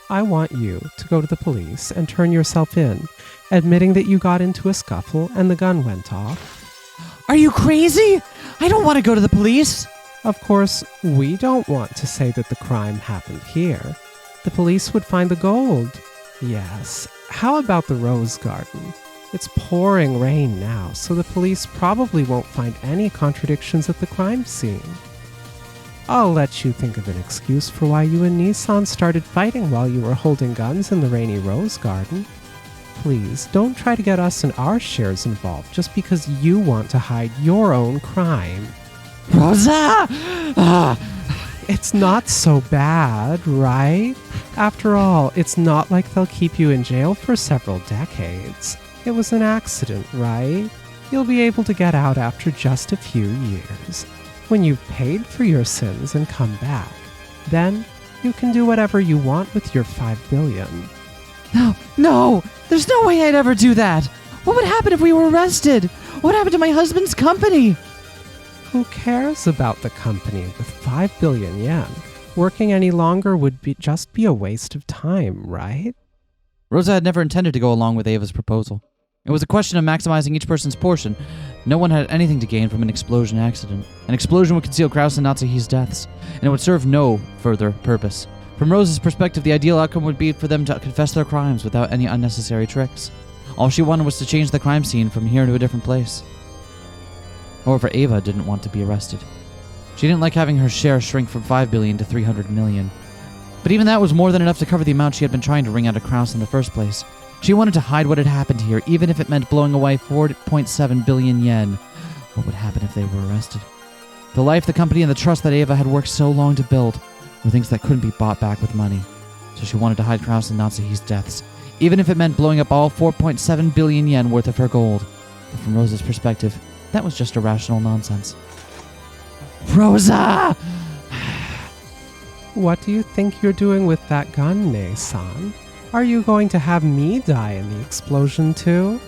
I want you to go to the police and turn yourself in, admitting that you got into a scuffle and the gun went off. Are you crazy? I don't want to go to the police. Of course, we don't want to say that the crime happened here. The police would find the gold. Yes. How about the rose garden? It's pouring rain now, so the police probably won't find any contradictions at the crime scene. I'll let you think of an excuse for why you and Nissan started fighting while you were holding guns in the rainy rose garden. Please, don't try to get us and our shares involved just because you want to hide your own crime. Rosa! It's not so bad, right? After all, it's not like they'll keep you in jail for several decades. It was an accident, right? You'll be able to get out after just a few years. When you've paid for your sins and come back, then You can do whatever you want with your 5 billion. No! There's no way I'd ever do that! What would happen if we were arrested? What happened to my husband's company? Who cares about the company with 5 billion yen? Working any longer would just be a waste of time, right? Rosa had never intended to go along with Ava's proposal. It was a question of maximizing each person's portion. No one had anything to gain from an explosion accident. An explosion would conceal Kraus and Natsuhi's deaths, and it would serve no further purpose. From Rosa's perspective, the ideal outcome would be for them to confess their crimes without any unnecessary tricks. All she wanted was to change the crime scene from here to a different place. However, Ava didn't want to be arrested. She didn't like having her share shrink from 5 billion to 300 million. But even that was more than enough to cover the amount she had been trying to wring out of Kraus in the first place. She wanted to hide what had happened here, even if it meant blowing away 4.7 billion yen. What would happen if they were arrested? The life, the company, and the trust that Ava had worked so long to build were things that couldn't be bought back with money. So she wanted to hide Kraus and Natsuhi's deaths, even if it meant blowing up all 4.7 billion yen worth of her gold. But from Rosa's perspective, that was just irrational nonsense. Rosa! What do you think you're doing with that gun, Nei-san? Are you going to have me die in the explosion too?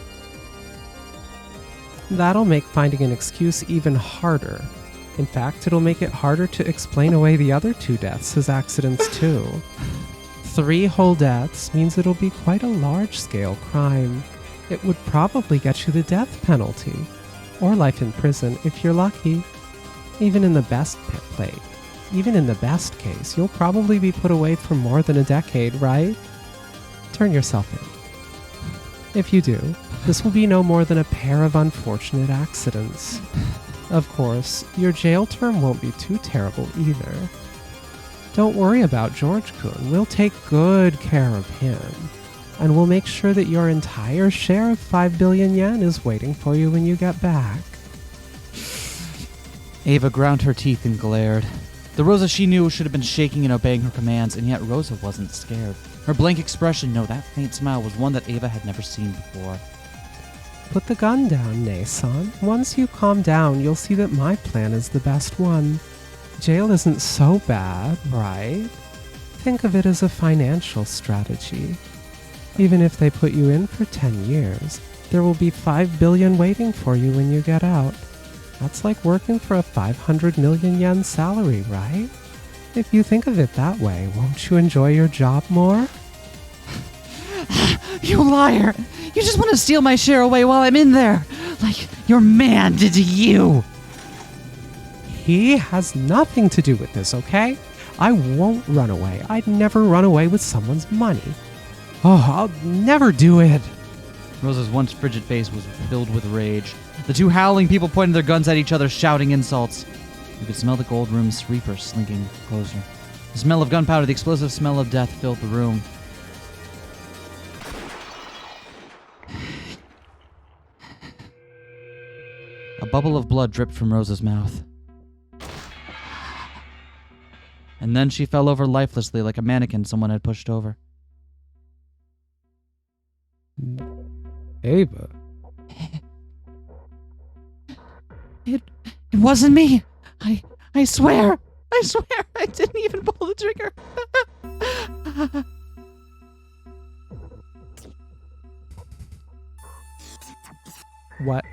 That'll make finding an excuse even harder. In fact, it'll make it harder to explain away the other 2 deaths as accidents too. 3 whole deaths means it'll be quite a large-scale crime. It would probably get you the death penalty, or life in prison if you're lucky. Even in the best case, you'll probably be put away for more than a decade, right? Turn yourself in. If you do, this will be no more than a pair of unfortunate accidents. Of course, your jail term won't be too terrible either. Don't worry about George-kun. We'll take good care of him. And we'll make sure that your entire share of 5 billion yen is waiting for you when you get back. Ava ground her teeth and glared. The Rosa she knew should have been shaking and obeying her commands, and yet Rosa wasn't scared. Her blank expression, no, that faint smile, was one that Ava had never seen before. Put the gun down, Nei-san. Once you calm down, you'll see that my plan is the best one. Jail isn't so bad, right? Think of it as a financial strategy. Even if they put you in for 10 years, there will be 5 billion waiting for you when you get out. That's like working for a 500 million yen salary, right? If you think of it that way, won't you enjoy your job more? You liar! You just want to steal my share away while I'm in there! Like your man did to you! He has nothing to do with this, okay? I won't run away. I'd never run away with someone's money. Oh, I'll never do it. Rosa's once frigid face was filled with rage. The 2 howling people pointed their guns at each other, shouting insults. You could smell the gold room's reaper slinking closer. The smell of gunpowder, the explosive smell of death filled the room. A bubble of blood dripped from Rosa's mouth. And then she fell over lifelessly like a mannequin someone had pushed over. Ava. It wasn't me. I swear I didn't even pull the trigger. What?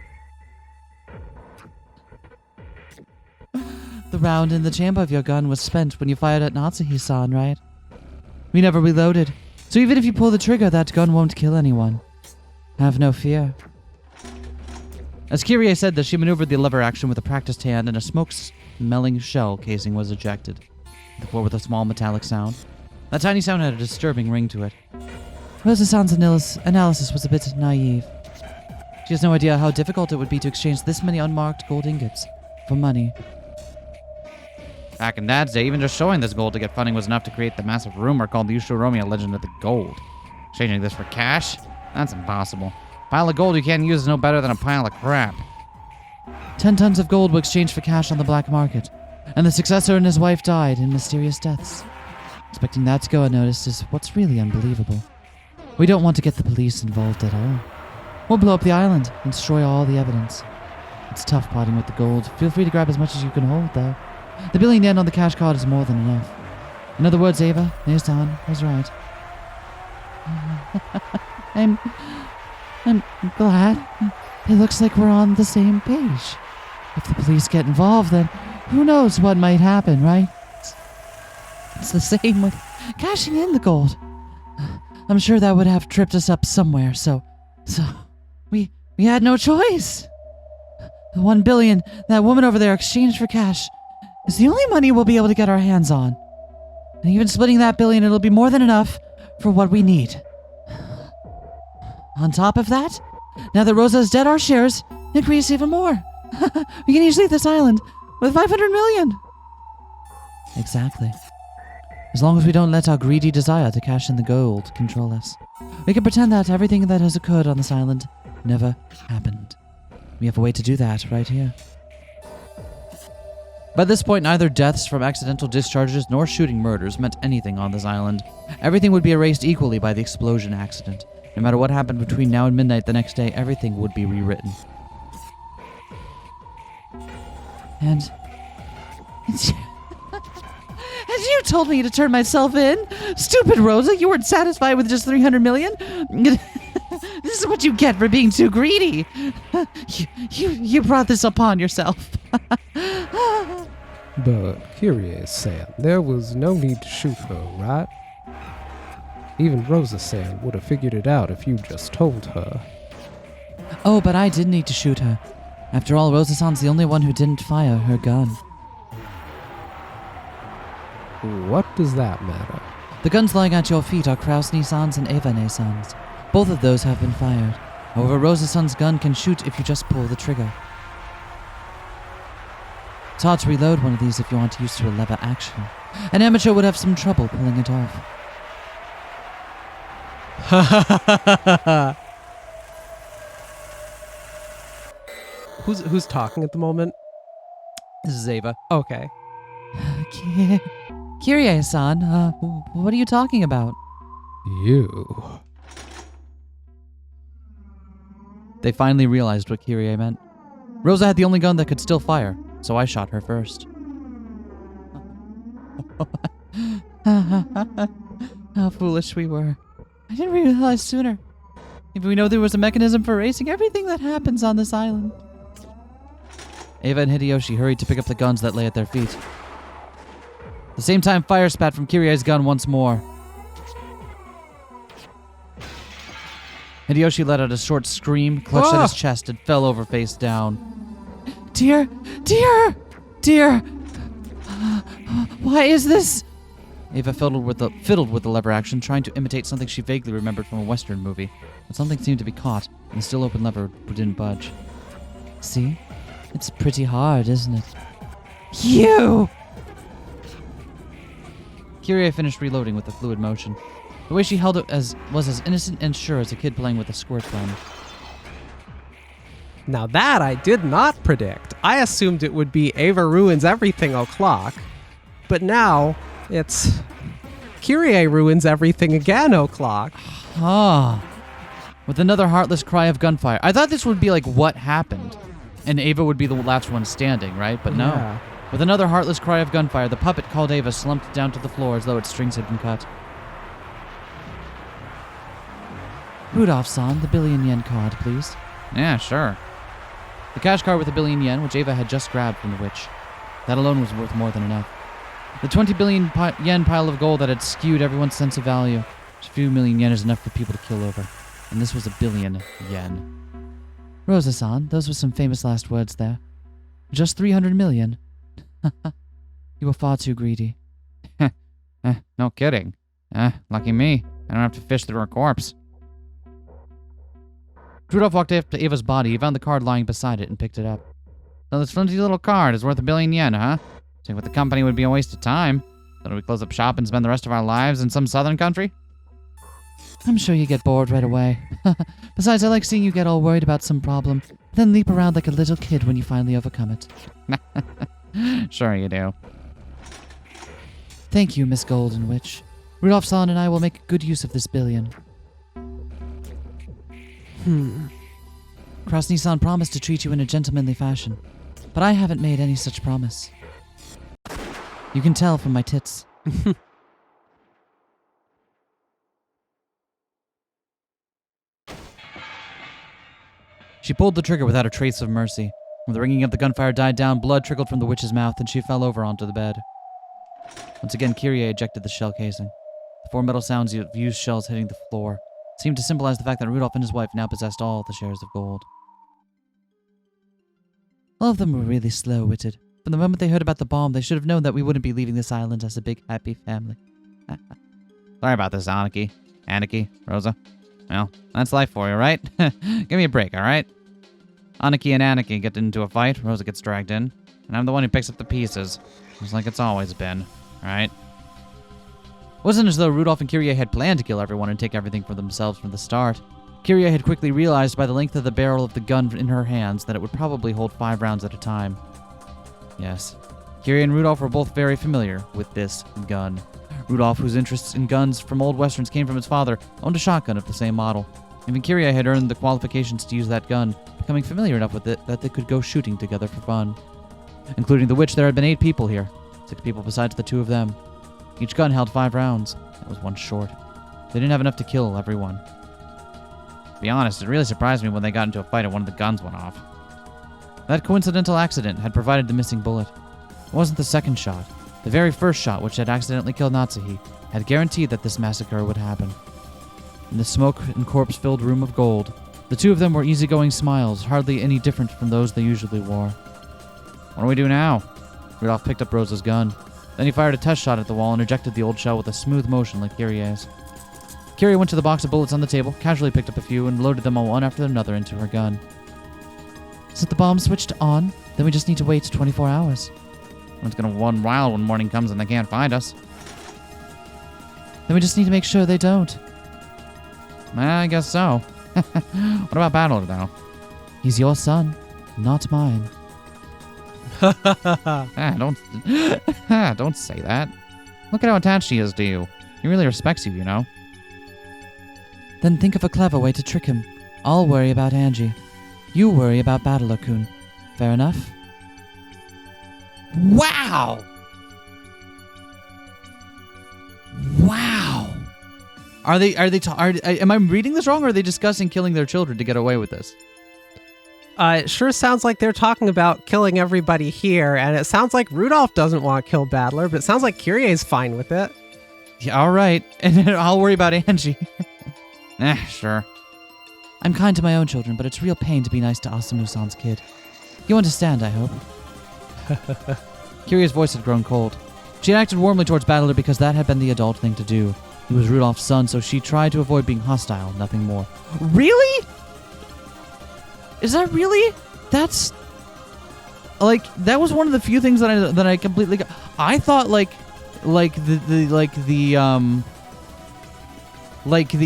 The round in the chamber of your gun was spent when you fired at Natsuhi-san, right? We never reloaded, so even if you pull the trigger, that gun won't kill anyone. Have no fear. As Kyrie said this, she maneuvered the lever action with a practiced hand, and a smoke-smelling shell casing was ejected. The floor with a small metallic sound. That tiny sound had a disturbing ring to it. Rosa-san's analysis was a bit naive. She has no idea how difficult it would be to exchange this many unmarked gold ingots for money. Back in Dad's day, even just showing this gold to get funding was enough to create the massive rumor called the Ushiromi Legend of the Gold. Exchanging this for cash? That's impossible. A pile of gold you can't use is no better than a pile of crap. 10 tons of gold were exchanged for cash on the black market, and the successor and his wife died in mysterious deaths. Expecting that to go unnoticed is what's really unbelievable. We don't want to get the police involved at all. We'll blow up the island and destroy all the evidence. It's tough parting with the gold. Feel free to grab as much as you can hold, though. The billion yen on the cash card is more than enough. In other words, Ava, Nissan was right. I'm glad. It looks like we're on the same page. If the police get involved, then who knows what might happen, right? It's the same with cashing in the gold. I'm sure that would have tripped us up somewhere, so we had no choice. The 1 billion that woman over there exchanged for cash is the only money we'll be able to get our hands on. And even splitting that billion, it'll be more than enough for what we need. On top of that, now that Rosa is dead, our shares increase even more. We can each leave this island with 500 million. Exactly. As long as we don't let our greedy desire to cash in the gold control us. We can pretend that everything that has occurred on this island never happened. We have a way to do that right here. By this point, neither deaths from accidental discharges nor shooting murders meant anything on this island. Everything would be erased equally by the explosion accident. No matter what happened between now and midnight the next day, everything would be rewritten. And you told me to turn myself in? Stupid Rosa, you weren't satisfied with just 300 million? This is what you get for being too greedy. You brought this upon yourself. But Kyrie-san, there was no need to shoot her, right? Even Rosa-san would have figured it out if you just told her. Oh, but I did need to shoot her. After all, Rosa-san's the only one who didn't fire her gun. What does that matter? The guns lying at your feet are Kraus-Nissan's and Eva-Nissan's. Both of those have been fired. However, Rosa-san's gun can shoot if you just pull the trigger. It's hard to reload one of these if you aren't used to a lever action. An amateur would have some trouble pulling it off. Who's talking at the moment? This is Ava. Okay. Kyrie-san, what are you talking about? You. They finally realized what Kyrie meant. Rosa had the only gun that could still fire, so I shot her first. How foolish we were. I didn't realize sooner. If we know there was a mechanism for erasing everything that happens on this island. Ava and Hideyoshi hurried to pick up the guns that lay at their feet. At the same time, fire spat from Kyrie's gun once more. Hideyoshi let out a short scream, clutched at his chest, and fell over face down. Dear! Why is this? Ava fiddled with the lever action, trying to imitate something she vaguely remembered from a Western movie. But something seemed to be caught, and the still open lever didn't budge. See? It's pretty hard, isn't it? You! Kyrie finished reloading with a fluid motion. The way she held it was as innocent and sure as a kid playing with a squirt gun. Now that I did not predict. I assumed it would be Ava ruins everything o'clock. But now it's Kyrie ruins everything again o'clock. Ah. With another heartless cry of gunfire. I thought this would be like what happened. And Ava would be the last one standing, right? But no. Yeah. With another heartless cry of gunfire, the puppet called Ava slumped down to the floor as though its strings had been cut. Rudolph-san, the 1 billion yen card, please. Yeah, sure. The cash card with 1 billion yen, which Ava had just grabbed from the witch. That alone was worth more than enough. The 20 billion yen pile of gold that had skewed everyone's sense of value. Just a few million yen is enough for people to kill over. And this was 1 billion yen. Rosa-san, those were some famous last words there. Just 300 million. You were far too greedy. No kidding. Lucky me. I don't have to fish through her corpse. Rudolph walked up to Ava's body. He found the card lying beside it and picked it up. So this flimsy little card is worth 1 billion yen, huh? Take with the company would be a waste of time. So do we close up shop and spend the rest of our lives in some southern country? I'm sure you get bored right away. Besides, I like seeing you get all worried about some problem, then leap around like a little kid when you finally overcome it. Sure you do. Thank you, Miss Golden Witch. Rudolph-san and I will make good use of this billion. Krasny-san promised to treat you in a gentlemanly fashion, but I haven't made any such promise. You can tell from my tits. She pulled the trigger without a trace of mercy. When the ringing of the gunfire died down, blood trickled from the witch's mouth, and she fell over onto the bed. Once again, Kyrie ejected the shell casing. The 4 metal sounds of used shells hitting the floor seemed to symbolize the fact that Rudolph and his wife now possessed all the shares of gold. All of them were really slow-witted. From the moment they heard about the bomb, they should have known that we wouldn't be leaving this island as a big, happy family. Sorry about this, Aniki, Rosa. Well, that's life for you, right? Give me a break, all right? Aniki and Aniki get into a fight, Rosa gets dragged in, and I'm the one who picks up the pieces, just like it's always been, all right? It wasn't as though Rudolph and Kyrie had planned to kill everyone and take everything for themselves from the start. Kyrie had quickly realized by the length of the barrel of the gun in her hands that it would probably hold 5 rounds at a time. Yes, Kyrie and Rudolph were both very familiar with this gun. Rudolph, whose interests in guns from old westerns came from his father, owned a shotgun of the same model. Even Kyrie had earned the qualifications to use that gun, becoming familiar enough with it that they could go shooting together for fun. Including the witch, there had been 8 people here, 6 people besides the 2 of them. Each gun held 5 rounds. That was 1 short. They didn't have enough to kill everyone. To be honest, it really surprised me when they got into a fight and one of the guns went off. That coincidental accident had provided the missing bullet. It wasn't the second shot. The very first shot, which had accidentally killed Natsuhi, had guaranteed that this massacre would happen. In the smoke and corpse-filled room of gold, the 2 of them were easygoing smiles, hardly any different from those they usually wore. What do we do now? Rudolph picked up Rosa's gun. Then he fired a test shot at the wall and ejected the old shell with a smooth motion like Kyrie's. Kyrie went to the box of bullets on the table, casually picked up a few, and loaded them all one after another into her gun. Since the bomb switched on, then we just need to wait 24 hours. It's gonna run wild when morning comes and they can't find us. Then we just need to make sure they don't. I guess so. What about Battler, though? He's your son, not mine. Don't say that. Look at how attached he is to you. He really respects you, you know. Then think of a clever way to trick him. I'll worry about Ange. You worry about Battler-kun. Fair enough? Wow! Wow! Am I reading this wrong, or are they discussing killing their children to get away with this? It sure sounds like they're talking about killing everybody here, and it sounds like Rudolph doesn't want to kill Battler, but it sounds like Kyrie's fine with it. Yeah, all right. And then I'll worry about Ange. Sure. I'm kind to my own children, but it's real pain to be nice to Asumu-san's kid. You understand, I hope. Kyrie's voice had grown cold. She had acted warmly towards Battler because that had been the adult thing to do. He was Rudolph's son, so she tried to avoid being hostile, nothing more. Really? Is that really? That's like that was one of the few things that I completely got. I thought like the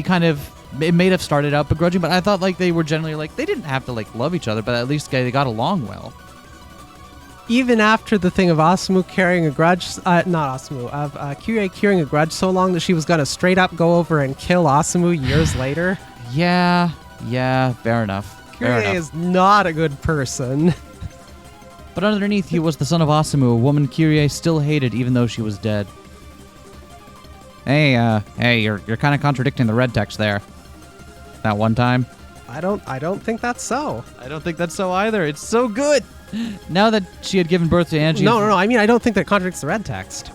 kind of, it may have started out begrudging, but I thought like they were generally like they didn't have to like love each other, but at least they got along well. Even after the thing of Asumu carrying a grudge, not Asumu, of Kyrie carrying a grudge so long that she was gonna straight up go over and kill Asumu years later. Yeah, fair enough. Kyrie is not a good person. But underneath, he was the son of Asumu, a woman Kyrie still hated even though she was dead. Hey, you're kind of contradicting the red text there. That one time. I don't think that's so. I don't think that's so either. It's so good. Now that she had given birth to Ange. No. I mean, I don't think that contradicts the red text.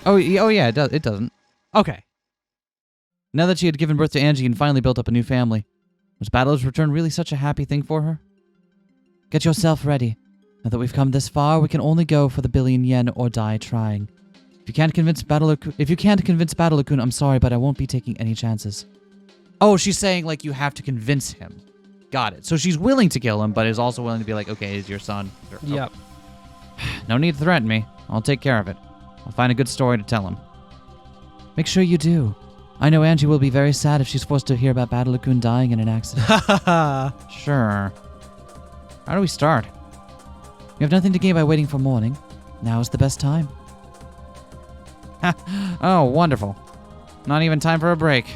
Oh yeah, it doesn't. Okay. Now that she had given birth to Ange and finally built up a new family, was Battler's return really such a happy thing for her? Get yourself ready. Now that we've come this far, we can only go for the 1 billion yen or die trying. If you can't convince Battler-kun, I'm sorry, but I won't be taking any chances. Oh, she's saying like you have to convince him. Got it. So she's willing to kill him, but is also willing to be like, okay, he's your son. Sure. Yep. No need to threaten me. I'll take care of it. I'll find a good story to tell him. Make sure you do. I know Angie will be very sad if she's forced to hear about Battler-kun dying in an accident. Sure. How do we start? We have nothing to gain by waiting for morning. Now is the best time. Oh, wonderful. Not even time for a break.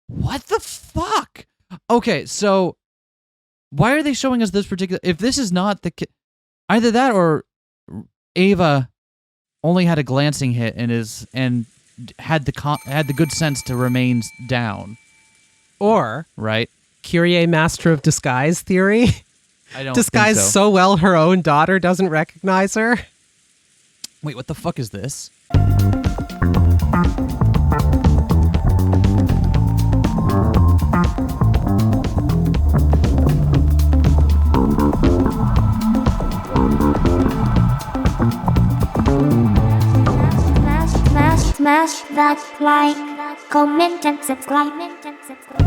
What the fuck? Okay, so why are they showing us this particular... If this is not the... Either that or Ava only had a glancing hit and had the good sense to remain down. Or right? Kyrie, master of disguise theory. I don't Disguised think so well her own daughter doesn't recognize her. Wait, what the fuck is this? Smash that like, comment and subscribe.